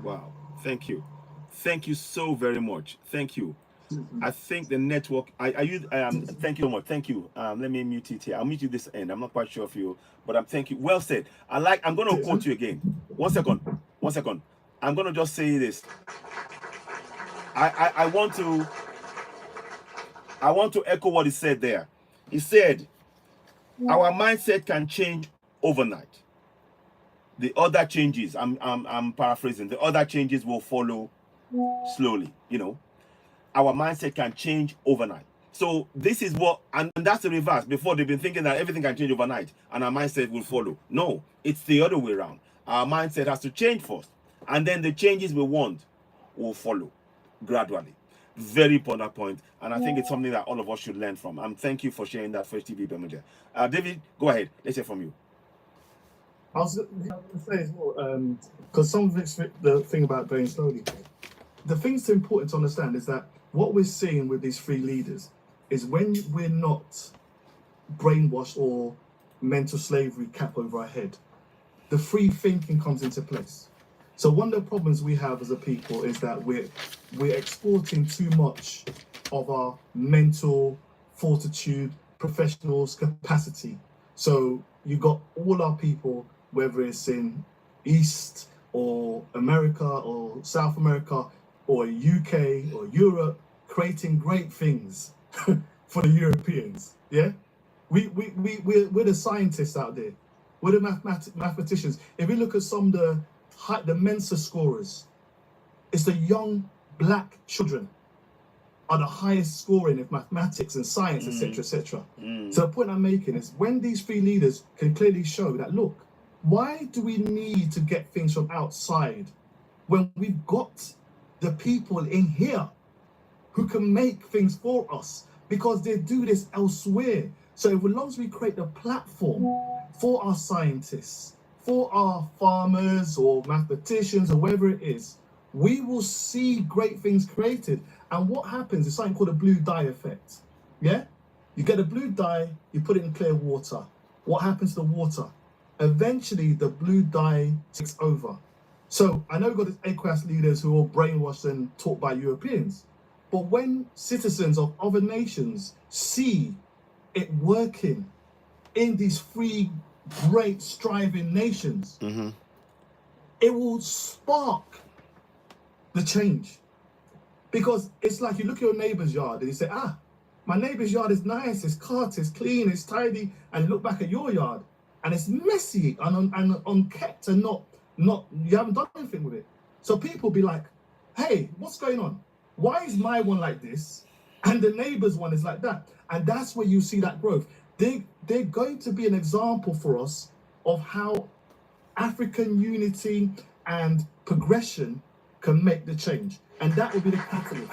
Wow. Thank you. Thank you so very much. Thank you. I think the network. Thank you so much. Thank you. Let me mute it here. I'll mute you this end. I'm not quite sure if you, but thank you. Well said. I'm going to quote you again. 1 second. 1 second. I'm going to just say this. I want to echo what he said there. He said, our mindset can change overnight. The other changes, I'm paraphrasing. The other changes will follow slowly. You know. Our mindset can change overnight. So this is what, and that's the reverse. Before they've been thinking that everything can change overnight and our mindset will follow. No, it's the other way around. Our mindset has to change first, and then the changes we want will follow gradually. Very important point, and I think it's something that all of us should learn from. Thank you for sharing that, Fresh TV Bermuda. David, go ahead. Let's hear from you. I was going to say as well, because some of it's the thing about going slowly. The thing's important to understand is that what we're seeing with these free leaders is when we're not brainwashed or mental slavery cap over our head, the free thinking comes into place. So one of the problems we have as a people is that we're exporting too much of our mental fortitude, professionals, capacity. So you got all our people, whether it's in East or America or South America or UK or Europe, creating great things for the Europeans. Yeah, we're the scientists out there. We're the mathematicians. If we look at some of the Mensa scorers, it's the young black children are the highest scoring of mathematics and science, etc., etc. So the point I'm making is when these free leaders can clearly show that, look, why do we need to get things from outside when we've got the people in here who can make things for us, because they do this elsewhere. So as long as we create the platform for our scientists, for our farmers or mathematicians or whatever it is, we will see great things created. And what happens is something called a blue dye effect. Yeah? You get a blue dye, you put it in clear water. What happens to the water? Eventually the blue dye takes over. So I know we've got these A-class leaders who are brainwashed and taught by Europeans. But when citizens of other nations see it working in these free, great, striving nations, it will spark the change. Because it's like you look at your neighbor's yard and you say, my neighbor's yard is nice, it's cut, it's clean, it's tidy, and you look back at your yard and it's messy and unkept and not you haven't done anything with it. So people be like, hey, what's going on? Why is my one like this and the neighbor's one is like that? And that's where you see that growth. They're going to be an example for us of how African unity and progression can make the change. And that will be the catalyst.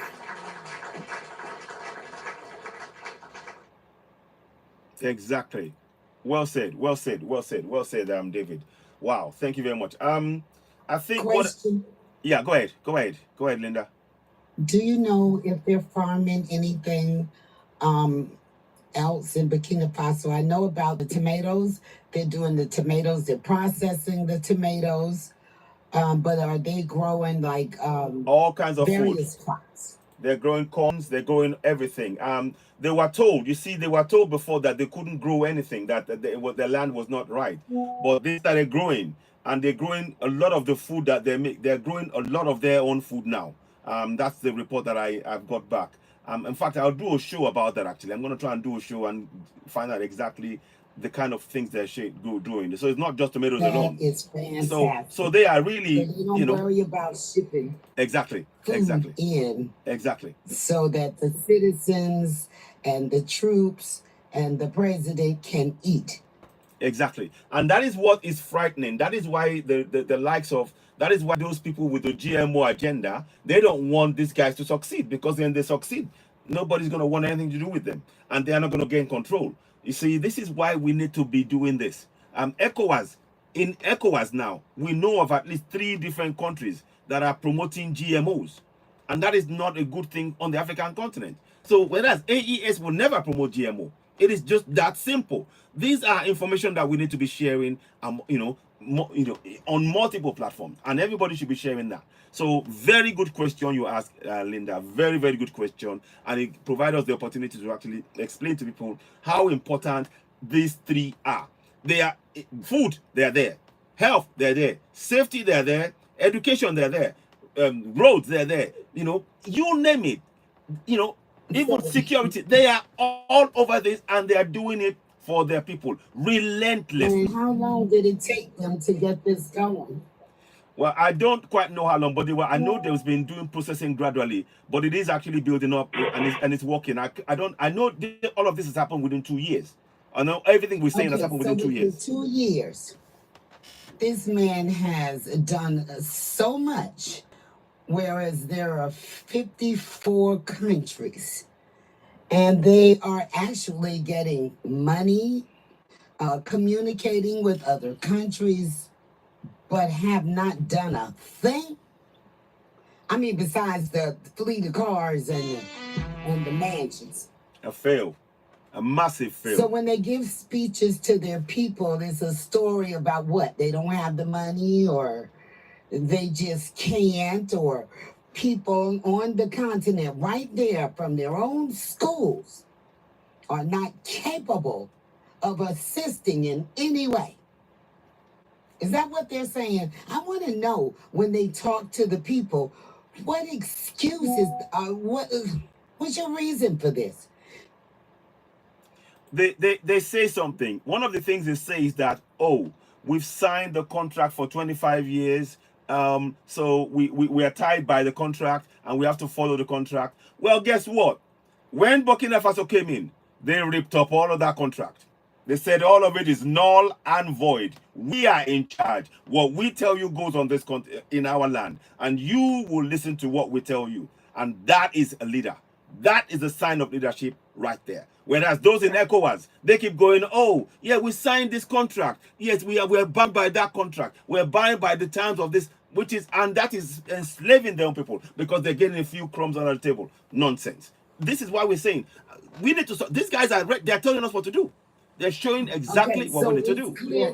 Exactly. Well said. Well said. Well said. Well said, David. Wow. Thank you very much. I think Question. Yeah, go ahead. Go ahead. Go ahead, Linda. Do you know if they're farming anything else in Burkina Faso? I know about the tomatoes. They're doing the tomatoes. They're processing the tomatoes. But are they growing like all kinds of various food? crops? They're growing corns. They're growing everything. They were told. You see, they were told before that they couldn't grow anything. That the land was not right. But they started growing, and they're growing a lot of the food that they make. They're growing a lot of their own food now. That's the report that I've got back. In fact, I'll do a show about that. Actually, I'm going to try and do a show and find out exactly the kind of things they're doing. So it's not just tomatoes alone. It's fantastic. So they are really, so you don't worry about shipping exactly food in, exactly, so that the citizens and the troops and the president can eat. Exactly. And that is what is frightening. That is why the likes of, that is why those people with the GMO agenda, they don't want these guys to succeed, because when they succeed, nobody's going to want anything to do with them, and they are not going to gain control. You see, this is why we need to be doing this. ECOWAS, in ECOWAS now, we know of at least 3 different countries that are promoting GMOs, and that is not a good thing on the African continent. So whereas AES will never promote GMO, it is just that simple. These are information that we need to be sharing, on multiple platforms, and everybody should be sharing that. So very good question you asked, Linda. Very, very good question, and it provides us the opportunity to actually explain to people how important these 3 are. They are food, they are there. Health, they're there. Safety, they're there. Education, they're there. Roads, they're there. You name it. Even security, they are all over this, and they are doing it for their people relentlessly. And how long did it take them to get this going? Well, I don't quite know how long, but I know they've been doing processing gradually, but it is actually building up, and it's working. I know all of this has happened within 2 years. I know everything we're saying has happened within 2 years. 2 years, this man has done so much, whereas there are 54 countries, and they are actually getting money, communicating with other countries, but have not done a thing. I mean, besides the fleet of cars and the mansions. A fail. A massive fail. So when they give speeches to their people, it's a story about what? They don't have the money, or they just can't, or people on the continent right there from their own schools are not capable of assisting in any way. Is that what they're saying? I want to know, when they talk to the people, what excuses, what's your reason for this? They say something. One of the things they say is that, we've signed the contract for 25 years, so we are tied by the contract, and we have to follow the contract. Well, guess what? When Burkina Faso came in, they ripped up all of that contract. They said all of it is null and void. We are in charge. What we tell you goes on this in our land, and you will listen to what we tell you. And that is a leader. That is a sign of leadership right there. Whereas those in ECOWAS, they keep going, we signed this contract. Yes, we're bound by that contract. We're bound by the terms of this, and that is enslaving their own people, because they're getting a few crumbs under the table. Nonsense. This is why we're saying we need to. These guys they're telling us what to do. They're showing exactly what we need to do. Yeah,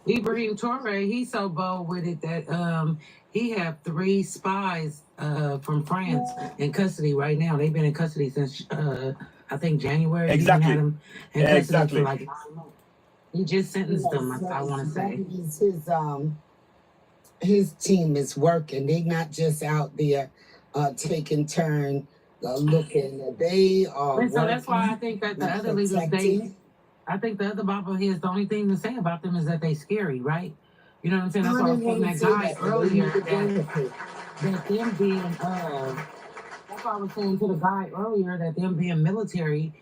Ibrahim Traore, he's so bold with it that he have 3 spies from France in custody right now. They've been in custody since I think January. Exactly. Had them in custody for like 9 months. He just sentenced them. I want to say his team is working. They're not just out there taking turn looking. They are. And so that's why I think that the other leaders, I think the other Bible here is the only thing to say about them is that they scary, right? You know what I'm saying? That's why I was saying that guy earlier. that them being that's what I was saying to the guy earlier, that them being military,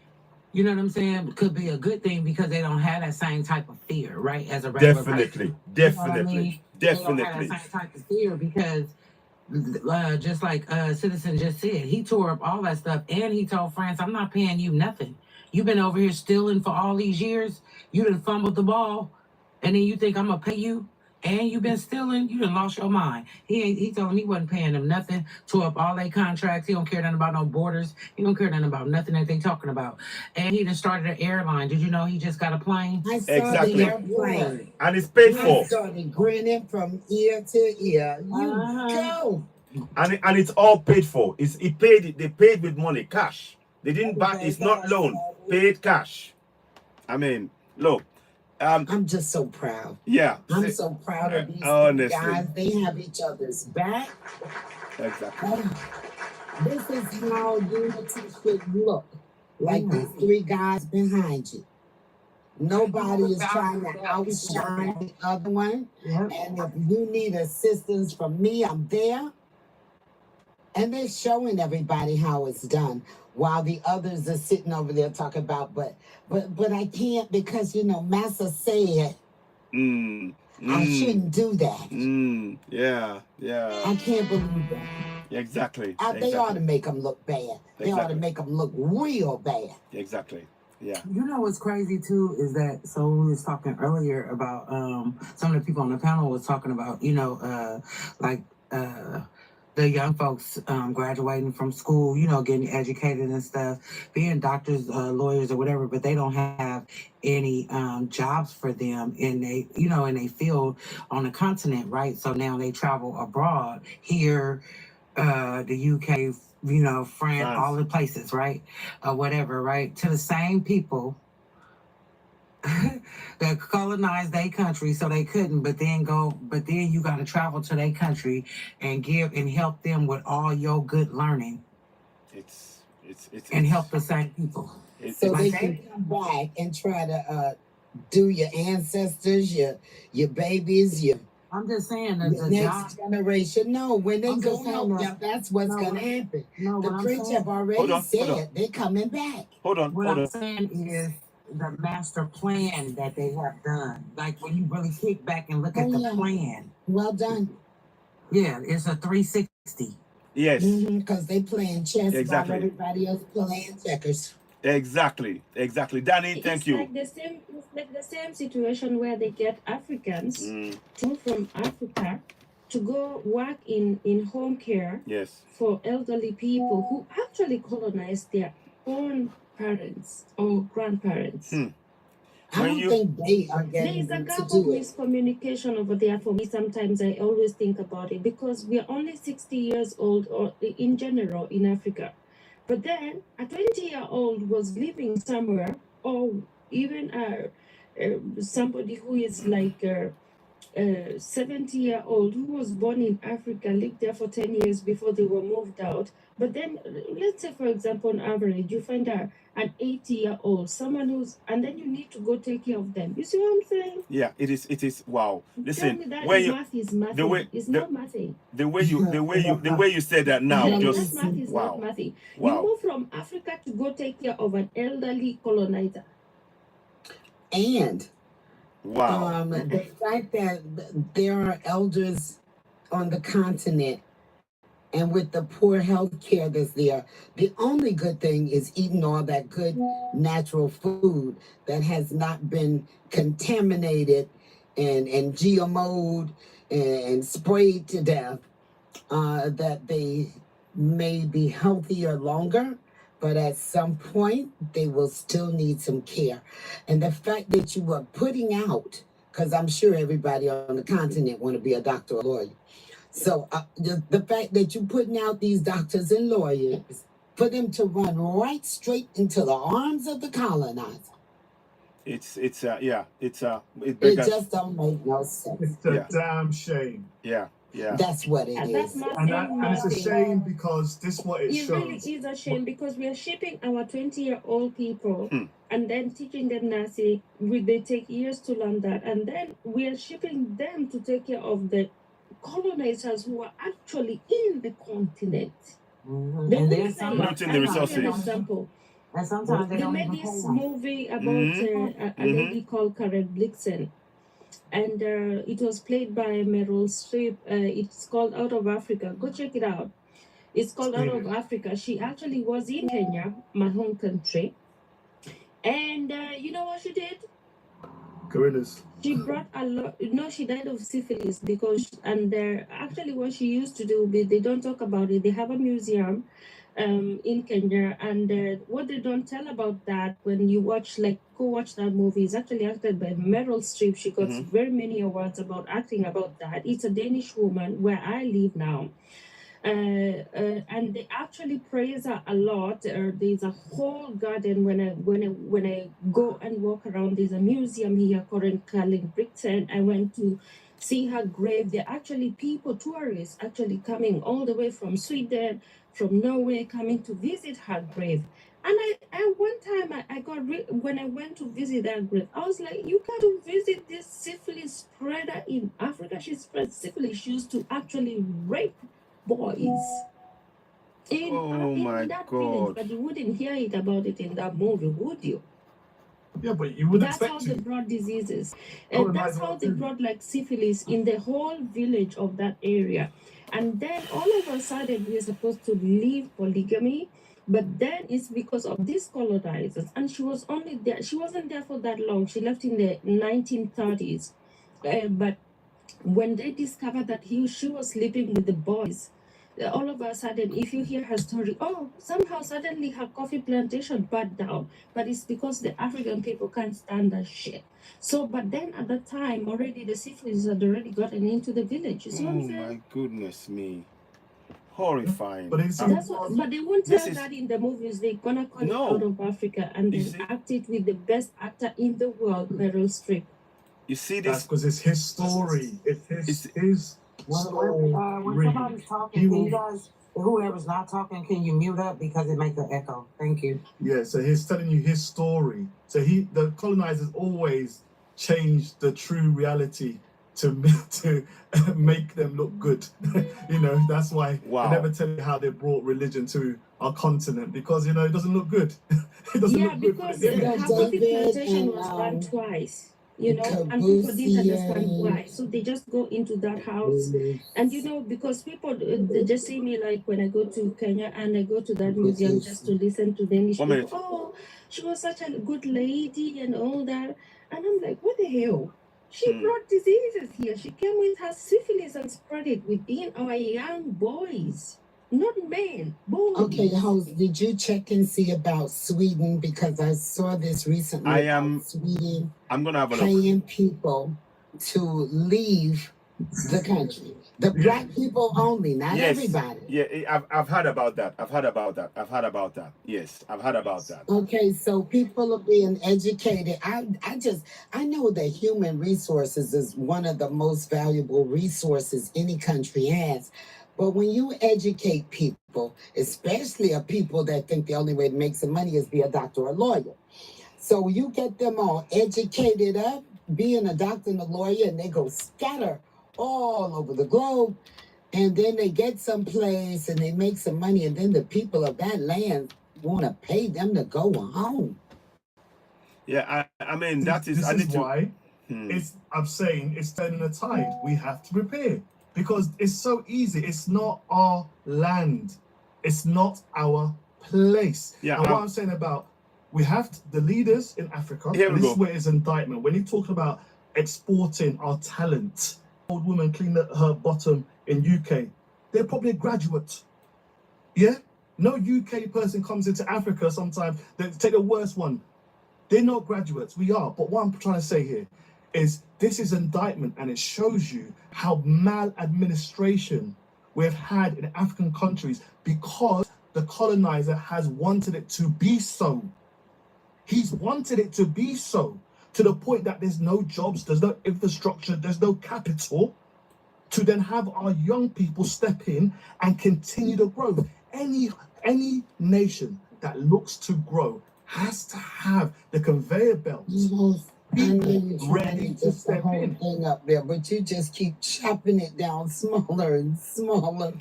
you know what I'm saying, could be a good thing because they don't have that same type of fear, right? As a regular person. You know what I mean? They don't have that same type of fear because just like Citizen just said, he tore up all that stuff and he told France, I'm not paying you nothing. You've been over here stealing for all these years. You done fumbled the ball, and then you think I'm gonna pay you? And you've been stealing. You done lost your mind. He told him he wasn't paying them nothing. Tore up all their contracts. He don't care nothing about no borders. He don't care nothing about nothing that they talking about. And he done started an airline. Did you know he just got a plane? I saw Exactly. the airplane. And it's paid I for. started grinning from ear to ear. You go. And it's all paid for. They paid with money, cash. They didn't buy, it's not loan, paid cash. I mean, look. I'm just so proud. Yeah. I'm so proud of these honestly. guys. They have each other's back. Exactly. This is how unity should look. Like these three guys behind you. Nobody is trying to outshine the other one. And if you need assistance from me, I'm there. And they're showing everybody how it's done while the others are sitting over there talking about, but I can't because, you know, Massa said I shouldn't do that. Yeah. I can't believe that. Exactly. They ought to make them look bad. They ought to make them look real bad. Exactly. Yeah. You know what's crazy too is that, so we was talking earlier about some of the people on the panel was talking about, you know, the young folks graduating from school, you know, getting educated and stuff, being doctors, lawyers or whatever, but they don't have any jobs for them in a field on the continent, right? So now they travel abroad, here, the UK, you know, France, all the places, right? Whatever, right? To the same people that colonized their country so they couldn't, but then you got to travel to their country and give and help them with all your good learning. It's help the same people. So they can come back and try to do your ancestors, your babies, I'm just saying that the next generation. No, when they go out, that's what's going to happen. The preacher have already said they're coming back. What I'm saying is the master plan that they have done. Like when you really kick back and look at the plan. Well done. Yeah, it's a 360. Yes. Because they playing chess while everybody else playing checkers. Exactly. Danny, thank you. It's like the same situation where they get Africans to move from Africa to go work in home care for elderly people who actually colonized their own parents or grandparents. I don't think they are getting There is a gap of miscommunication over there for me. Sometimes I always think about it because we are only 60 years old or in general in Africa. But then a 20-year-old was living somewhere, or even somebody who is like a 70-year-old who was born in Africa, lived there for 10 years before they were moved out. But then, let's say, for example, on average, you find an 80-year-old, someone and then you need to go take care of them. You see what I'm saying? Yeah, it is. Wow. Listen, math is mathing. It's not mathing. The way you said that now, just math is wow. not mathing. Wow. You move from Africa to go take care of an elderly colonizer. And wow. The fact that there are elders on the continent, and with the poor health care that's there, the only good thing is eating all that good natural food that has not been contaminated and GMO'd and sprayed to death, that they may be healthier longer, but at some point they will still need some care. And the fact that you are putting out, because I'm sure everybody on the continent want to be a doctor or lawyer. So the fact that you're putting out these doctors and lawyers for them to run right straight into the arms of the colonizer. It just don't make no sense. It's a damn shame. Yeah. That's what it is. And it's a shame because this is what it shows. It really is a shame because we are shipping our 20-year-old people and then teaching them nursing. They take years to learn that. And then we are shipping them to take care of the colonizers who are actually in the continent. Mhm. They And would there's say, some Not in the I'll give you an resources. example. and sometimes they They don't made even pay this them. movie about a lady called Karen Blixen, and it was played by Meryl Streep. It's called Out of Africa. Go check it out. It's called Out of Africa. She actually was in Kenya, my home country. And you know what she did? Gorillas. She brought a lot. No, she died of syphilis because, and actually, what she used to do, they don't talk about it. They have a museum in Kenya, and what they don't tell about that when you watch, like, go watch that movie, is actually acted by Meryl Streep. She got very many awards about acting about that. It's a Danish woman where I live now. And they actually praise her a lot. There's a whole garden when I go and walk around. There's a museum here called Karen Blixen. I went to see her grave. There are actually people, tourists, actually coming all the way from Sweden, from Norway, coming to visit her grave. And I one time I got when I went to visit that grave, I was like, you got to visit this syphilis spreader in Africa. She spread syphilis. She used to actually rape boys Oh my in that village, God. but you wouldn't hear it about it in that movie, would you? Yeah, but you would That's expect how to. they brought diseases, and that's how they brought like syphilis in the whole village of that area. And then all of a sudden we're supposed to leave polygamy, but then it's because of these colonizers. And she was only there, she wasn't there for that long. She left in the 1930s, but when they discovered that she was sleeping with the boys, all of a sudden, if you hear her story, oh, somehow suddenly her coffee plantation burnt down. But it's because the African people can't stand that shit. So, but then at that time, already the syphilis had already gotten into the village. You see what I'm saying? My goodness me. Horrifying. But That's what, but they won't This tell is- that in the movies. They're gonna call No. it Out of Africa and You then see? act it with the best actor in the world, Meryl Streep. You see That's this? because it's his story. It's his When story. somebody's talking, can you guys, whoever's not talking, can you mute up because it makes an echo? Thank you. Yeah, so he's telling you his story. So the colonizers always change the true reality to make them look good. You know, that's why Wow. they never tell you how they brought religion to our continent, because it doesn't look good. It doesn't Yeah, look good for because the the image. coffee David plantation and, was burned twice, and people didn't Kabusian. understand why. So they just go into that house, and because people they just see me like when I go to Kenya and I go to that museum just to listen to Danish 1 people. minute. Oh, she was such a good lady and all that, and I'm like, what the hell? She brought diseases here. She came with her syphilis and spread it within our young boys. Not men, boys. Okay, host, did you check and see about Sweden? Because I saw this recently. I am- about Sweden I'm gonna have a look. paying people to leave the country. The black people only, not Yes. everybody. Yeah, I've heard about that. I've heard about that. Yes, I've heard about that. Okay, so people are being educated. I know that human resources is one of the most valuable resources any country has. But when you educate people, especially a people that think the only way to make some money is be a doctor or a lawyer. So you get them all educated up, being a doctor and a lawyer, and they go scatter all over the globe. And then they get someplace and they make some money, and then the people of that land want to pay them to go home. Yeah, I mean that is. This I is need to. why I'm saying it's turning the tide. We have to prepare, because it's so easy. It's not our land. It's not our place. Yeah, And what I'm saying about we have the leaders in Africa. Here we This go. is where it's indictment. When you talk about exporting our talent, old woman cleaned her bottom in UK. They're probably a graduate. Yeah, no UK person comes into Africa. Sometimes they take the worst one. They're not graduates. We are. But what I'm trying to say here is this is indictment, and it shows you how maladministration we've had in African countries because the colonizer has wanted it to be so. He's wanted it to be so, to the point that there's no jobs, there's no infrastructure, there's no capital to then have our young people step in and continue to grow. Any nation that looks to grow has to have the conveyor belts people trying ready to to just the step whole in. thing up there, but you just keep chopping it down smaller and smaller.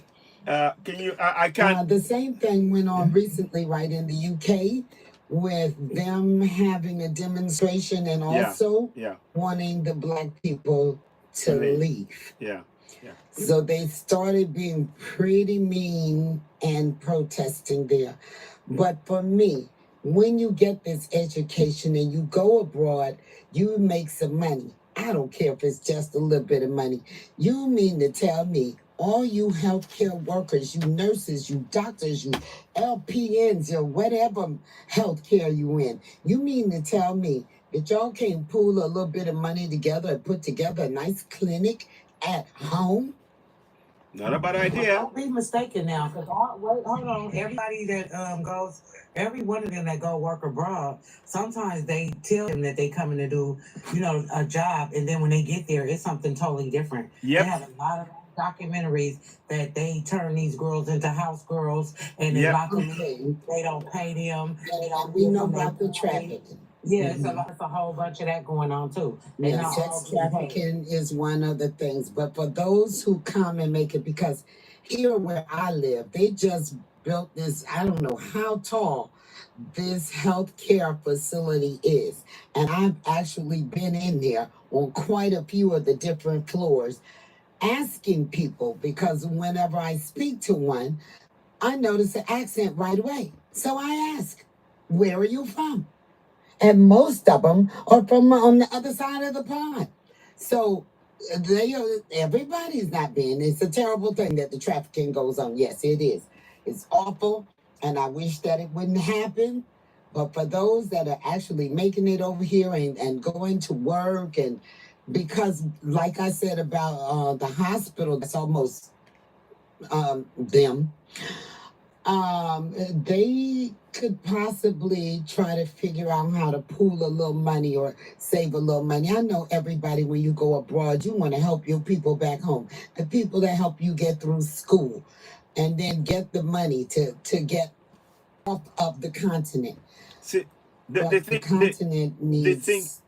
Can you? I can't. The same thing went on recently, right, in the UK, with them having a demonstration and also Yeah. wanting the black people to Leave. leave. Yeah. Yeah. So they started being pretty mean and protesting there. But for me, when you get this education and you go abroad, you make some money. I don't care if it's just a little bit of money. You mean to tell me all you healthcare workers, you nurses, you doctors, you LPNs, or whatever healthcare you in, you mean to tell me that y'all can't pool a little bit of money together and put together a nice clinic at home? Not a bad idea. Don't be mistaken now, because hold on, everybody that goes, every one of them that go work abroad, sometimes they tell them that they coming to do, a job, and then when they get there, it's something totally different. Yep. They have a lot of documentaries that they turn these girls into house girls, and they lock them in. They don't pay them. They don't. We know about the trafficking. Yeah, it's a whole bunch of that going on too. They Yeah, not all sex getting paid. trafficking is one of the things. But for those who come and make it, because here where I live, they just built this, I don't know how tall this healthcare facility is. And I've actually been in there on quite a few of the different floors asking people, because whenever I speak to one, I notice the accent right away. So I ask, where are you from? And most of them are from on the other side of the pond. So everybody's not being. It's a terrible thing that the trafficking goes on. Yes, it is. It's awful, and I wish that it wouldn't happen. But for those that are actually making it over here and going to work, and because, like I said about the hospital, that's almost them. They could possibly try to figure out how to pool a little money or save a little money. I know everybody, when you go abroad, you want to help your people back home, the people that help you get through school, and then get the money to get off of the continent. See, the continent needs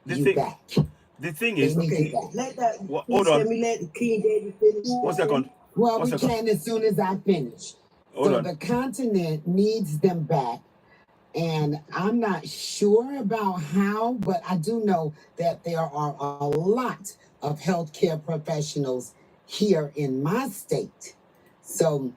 you back. The thing is, Okay, let that. hold on. Let me let King David finish. 1 second. Well, we can as soon as I finish. Hold on. The continent needs them back. And I'm not sure about how, but I do know that there are a lot of healthcare professionals here in my state. So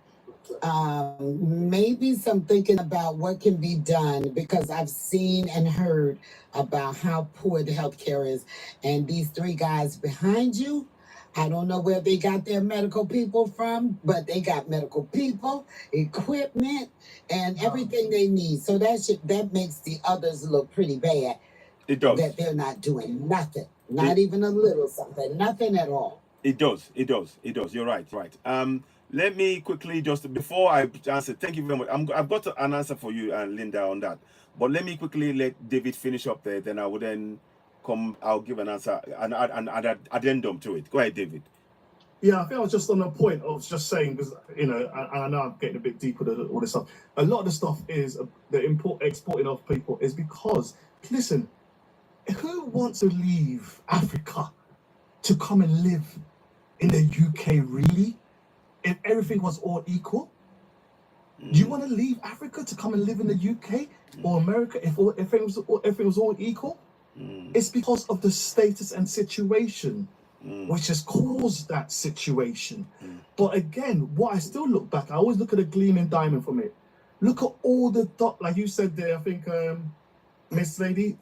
maybe some thinking about what can be done, because I've seen and heard about how poor the healthcare is. And these three guys behind you, I don't know where they got their medical people from, but they got medical people, equipment, and everything they need. So that makes the others look pretty bad. It does. That they're not doing nothing, not even a little something, nothing at all. It does. It does. It does. You're right. Right. Let me quickly, just before I answer, thank you very much. I've got an answer for you, Linda, on that. But let me quickly let David finish up there. Then I will then come. I'll give an answer, an addendum to it. Go ahead, David. Yeah, I think I was just on a point of just saying, because, I know I'm getting a bit deeper than all this stuff. A lot of the stuff is the exporting of people is because, listen, who wants to leave Africa to come and live in the UK, really? If everything was all equal? Do you want to leave Africa to come and live in the UK or America if everything was all equal? It's because of the status and situation which has caused that situation. But again, what I still look back, I always look at a gleaming diamond from it. Look at all the like you said there, I think, Miss Lady,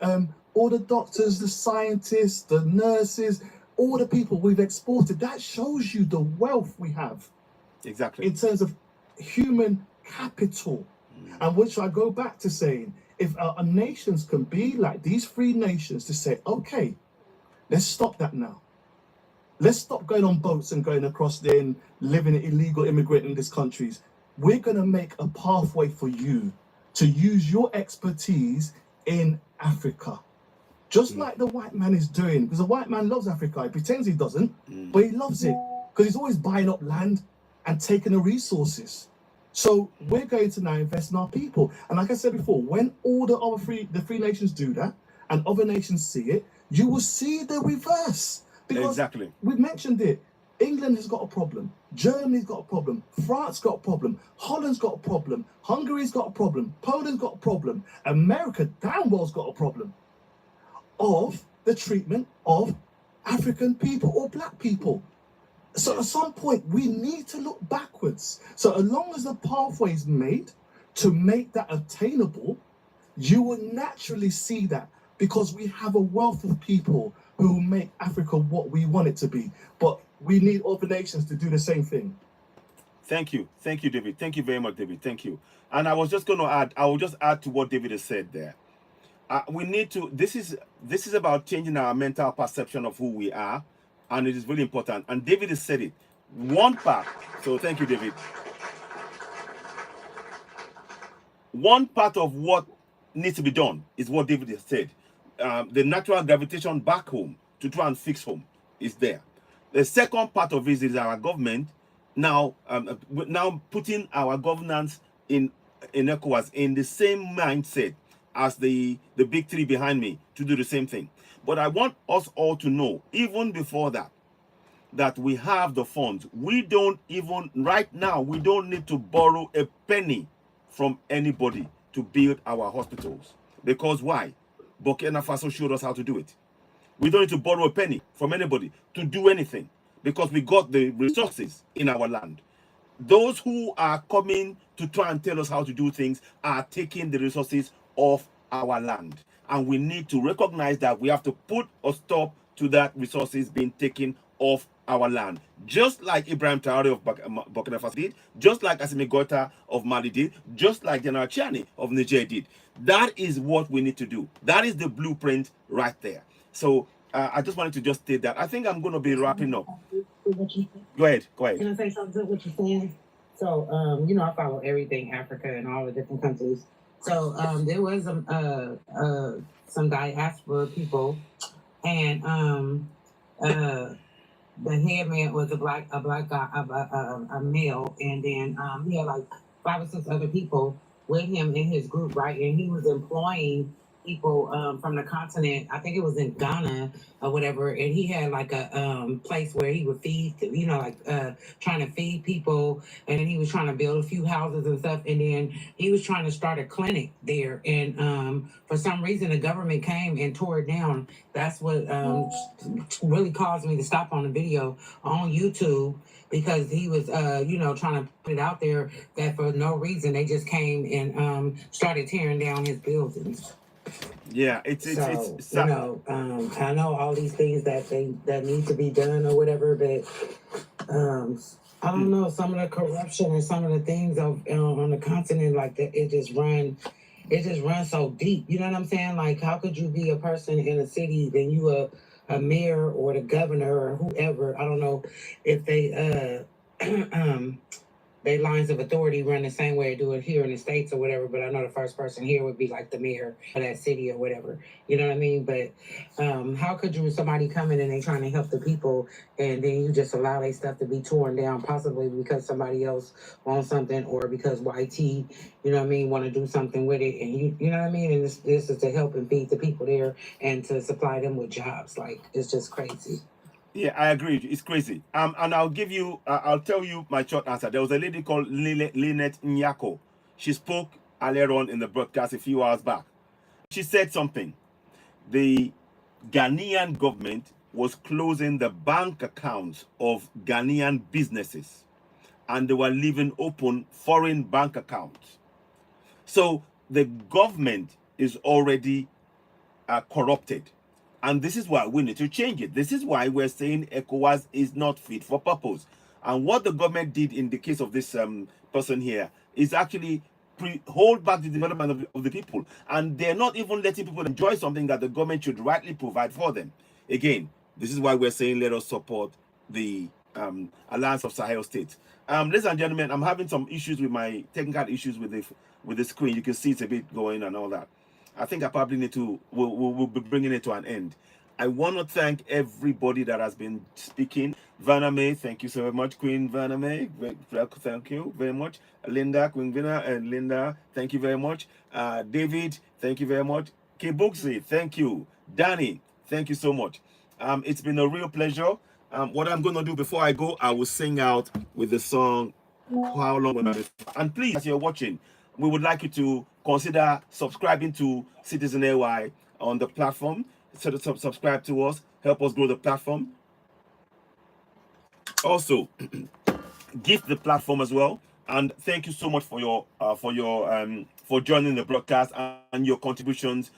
all the doctors, the scientists, the nurses, all the people we've exported. That shows you the wealth we have. Exactly. In terms of human capital. And which I go back to saying, if our nations can be like these three nations to say, okay, let's stop that now. Let's stop going on boats and going across there and living an illegal immigrant in these countries. We're going to make a pathway for you to use your expertise in Africa. Just like the white man is doing, because the white man loves Africa. He pretends he doesn't, but he loves it because he's always buying up land and taking the resources. So we're going to now invest in our people. And like I said before, when all the three nations do that, and other nations see it, you will see the reverse. Because Exactly. we've mentioned it. England has got a problem. Germany's got a problem. France got a problem. Holland's got a problem. Hungary's got a problem. Poland's got a problem. America damn well's got a problem of the treatment of African people or black people. So at some point, we need to look backwards. So as long as the pathway is made to make that attainable, you will naturally see that, because we have a wealth of people who make Africa what we want it to be. But we need other nations to do the same thing. Thank you, David. Thank you very much, David. Thank you. And I was just going to add, I will just add to what David has said there. We need to, this is about changing our mental perception of who we are, and it is really important. And David has said it. One part, so thank you, David. One part of what needs to be done is what David has said. The natural gravitation back home to try and fix home is there. The second part of it is our government now putting our governance in ECOWAS in the same mindset as the big three behind me to do the same thing. But I want us all to know, even before that we have the funds. We don't even, right now, we don't need to borrow a penny from anybody to build our hospitals. Because why? Burkina Faso showed us how to do it. We don't need to borrow a penny from anybody to do anything, because we got the resources in our land. Those who are coming to try and tell us how to do things are taking the resources off our land. And we need to recognize that we have to put a stop to that resources being taken off our land. Just like Ibrahim Traore of Burkina Faso did, just like Assimi Goïta of Mali did, just like General Chiani of Niger did. That is what we need to do. That is the blueprint right there. So I just wanted to just state that. I think I'm going to be wrapping up. Go ahead. Can I say something to what you're saying? So, you know, I follow everything Africa and all the different countries. So there was some diaspora people, and the head man was a black guy, a male, and then he had like 5 or 6 other people with him in his group, right? And he was employing people from the continent. I think it was in Ghana or whatever, and he had like a place where he would feed, you know, like trying to feed people, and then he was trying to build a few houses and stuff, and then he was trying to start a clinic there, and for some reason the government came and tore it down. That's what really caused me to stop on the video on YouTube, because he was you know, trying to put it out there that for no reason they just came and started tearing down his buildings. Yeah, it's You know, I know all these things that need to be done or whatever, but I don't know, some of the corruption and some of the things on the continent, like that, it just runs so deep. You know what I'm saying? Like, how could you be a person in a city, then you a mayor or the governor or whoever? I don't know if they their lines of authority run the same way they do it here in the States or whatever, but I know the first person here would be like the mayor of that city or whatever. You know what I mean? But how could somebody come in and they trying to help the people, and then you just allow their stuff to be torn down, possibly because somebody else wants something, or because YT, you know what I mean, want to do something with it, and you know what I mean? And this is to help and feed the people there and to supply them with jobs. Like, it's just crazy. Yeah, I agree. It's crazy. And I'll tell you my short answer. There was a lady called Lynette Nyako. She spoke earlier on in the broadcast a few hours back. She said something. The Ghanaian government was closing the bank accounts of Ghanaian businesses, and they were leaving open foreign bank accounts. So the government is already corrupted. And this is why we need to change it. This is why we're saying ECOWAS is not fit for purpose. And what the government did in the case of this person here is actually hold back the development of the people. And they're not even letting people enjoy something that the government should rightly provide for them. Again, this is why we're saying let us support the Alliance of Sahel States. Ladies and gentlemen, I'm having some issues with my technical issues with the screen. You can see it's a bit going and all that. I think I probably need to, we'll be bringing it to an end. I want to thank everybody that has been speaking. Vanna May, thank you so much. Queen Vanna May, thank you very much. Linda, Queen Vina and Linda, thank you very much. David, thank you very much. Kibuxi, thank you. Danny, thank you so much. It's been a real pleasure. What I'm going to do before I go, I will sing out with the song How Long Will I Be? And please, as you're watching, we would like you to consider subscribing to CitizenAY on the platform. So subscribe to us, help us grow the platform. Also, gift the platform as well. And thank you so much for your for joining the broadcast and your contributions,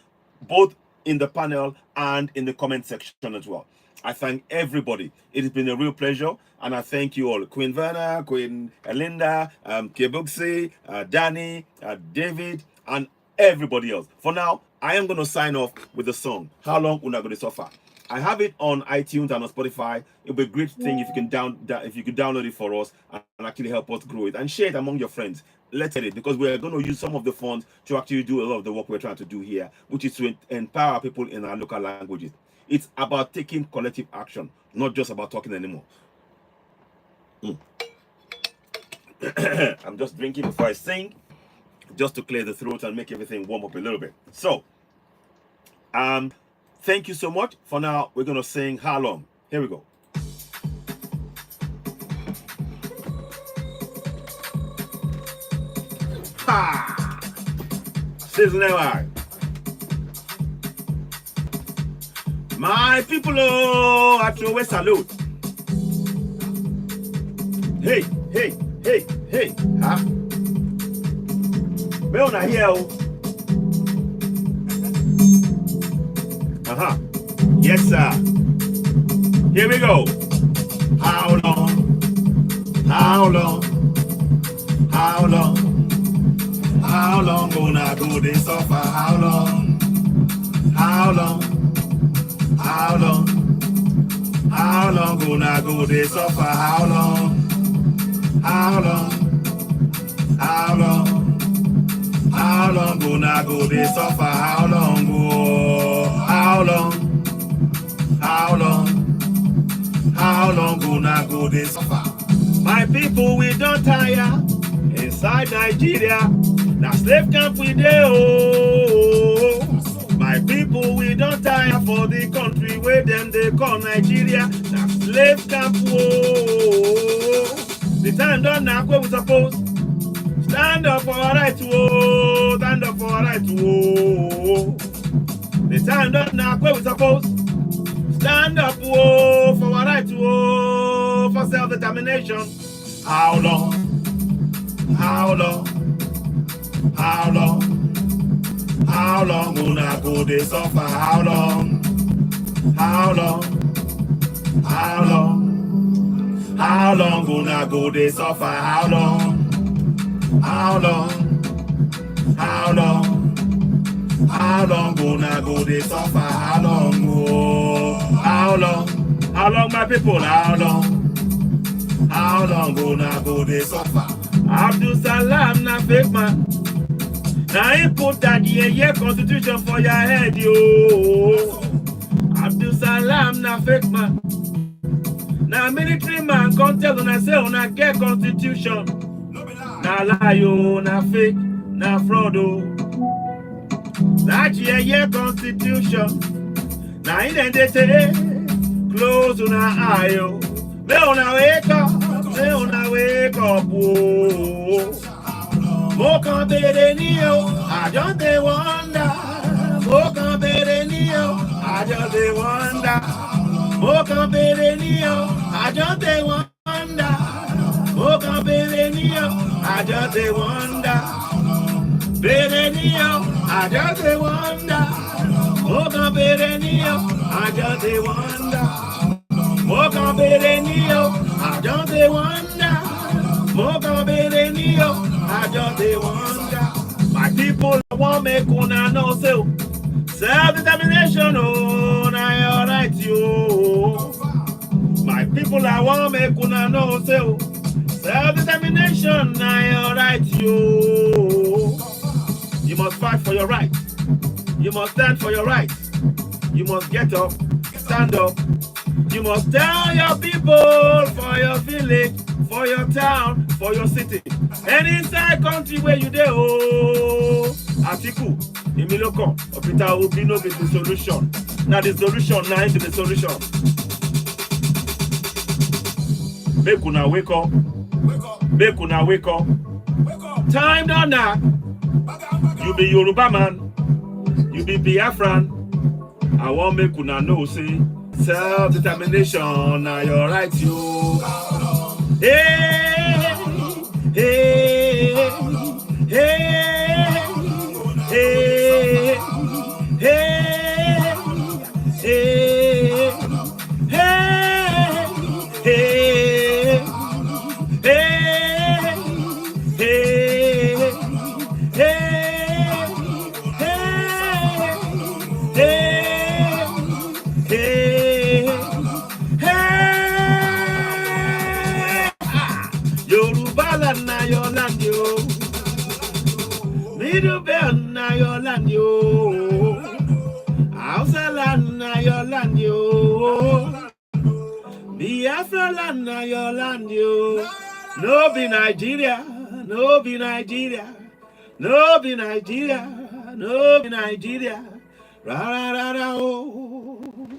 both in the panel and in the comment section as well. I thank everybody. It has been a real pleasure, and I thank you all. Queen Verna, Queen Linda, Kibuxi, Danny, David, and everybody else. For now, I am going to sign off with the song, How Long Una Go Dey Suffer? I have it on iTunes and on Spotify. It'll be a great thing if you can download it for us and actually help us grow it and share it among your friends. Let's get it, because we're going to use some of the funds to actually do a lot of the work we're trying to do here, which is to empower people in our local languages. It's about taking collective action, not just about talking anymore. I'm just drinking before I sing, just to clear the throat and make everything warm up a little bit. So, thank you so much. For now, we're going to sing How Long. Here we go. Ha! CitizenAY. My people, oh, I throw a salute. Hey, hey, hey, hey, huh? Me on here, oh. Yes, sir. Here we go. How long? How long? How long? How long gonna go dey suffer? How long? How long? How long? How long gonna go dey suffer? How long? How long? How long? How long gonna go dey suffer? How long? Oh, how long? How long? How long gonna go dey suffer? My people, we don't tire inside Nigeria. Now slave camp we dey, oh. My people, we don't tire for the country where them they call Nigeria. Now slave camp, whoa. The time done now where we suppose stand up for our right, whoa. Stand up for our right, whoa. The time done now where we suppose stand up, whoa, for our right, whoa, for self-determination. How long? How long? How long? How long gonna go dey suffer? How long? How long? How long? How long gonna go dey suffer? How long? How long? How long? How long gonna go dey suffer? How long? Oh, how long? How long, my people? How long? How long gonna go dey suffer? Abdul Salam na fake man. Now he put that year constitution for your head, yo. Abdul Salam na fake man. Now military man come tell una say una get constitution. Na lie, yo, na fake, na fraud, oh. That year constitution. Now he then they say close una eye, yo. Me una wake up, oh. Mo kan bere ni o, I just dey wonder. Mo kan bere ni o, I just dey wonder. Mo kan bere ni o, I just dey wonder. Mo kan bere ni o, I just dey wonder. Bere ni o, I just dey wonder. Mo kan bere ni o, I just dey wonder. Mo kan bere ni o, I just dey wonder. Mo kan bere ni o, I just dey wonder. My people want make una know say self-determination, oh, na your right, yo. My people I want make una know say self-determination, na your right, yo. You must fight for your right. You must stand for your right. You must get up, stand up. You must tell your people for your village, for your town, for your city, and inside country where you dey, oh. Atiku, Emiloko, Peter Obi no be the solution. Now the solution, now into the solution. Make una wake up. Make una wake up. Time down now. You be Yoruba man. You be Biafran. I want make una know say self-determination now your right you. Hey, hey, hey, hey, hey, hey, hey, hey, Yoruba land na your land yo. Middle belt na your land yo. Hausa land na your land yo. Biafra land na your land yo. No be Nigeria, no be Nigeria, no be Nigeria, no be Nigeria. Ra ra ra ra oh.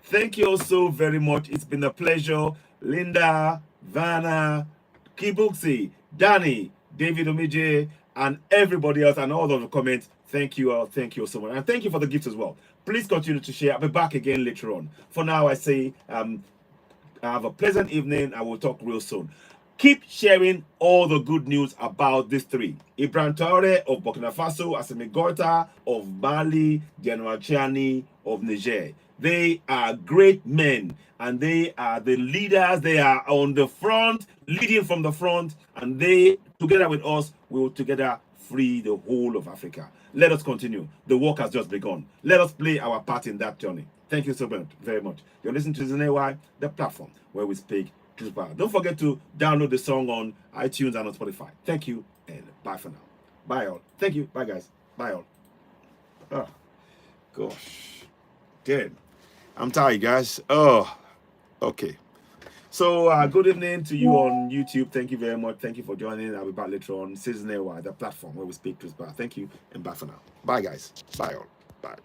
Thank you all so very much. It's been a pleasure. Linda, Vanna, Kibuxi, Danny, David Omije, and everybody else, and all of the comments. Thank you all. Thank you all so much. And thank you for the gifts as well. Please continue to share. I'll be back again later on. For now, I say have a pleasant evening. I will talk real soon. Keep sharing all the good news about these three. Ibrahim Traore of Burkina Faso, Assimi Goïta of Mali, General Chiani of Niger. They are great men, and they are the leaders. They are on the front, leading from the front, and they, together with us, will together free the whole of Africa. Let us continue. The work has just begun. Let us play our part in that journey. Thank you so much, very much. You're listening to CitizenAY, the platform where we speak truth power. Don't forget to download the song on iTunes and on Spotify. Thank you, and bye for now. Bye all. Thank you. Bye guys. Bye all. Oh, gosh. Damn. I'm tired, guys. Oh, okay. So, good evening to you on YouTube. Thank you very much. Thank you for joining. I'll be back later on. CitizenAY, the platform where we speak truth power. Thank you, and bye for now. Bye, guys. Bye all. Bye.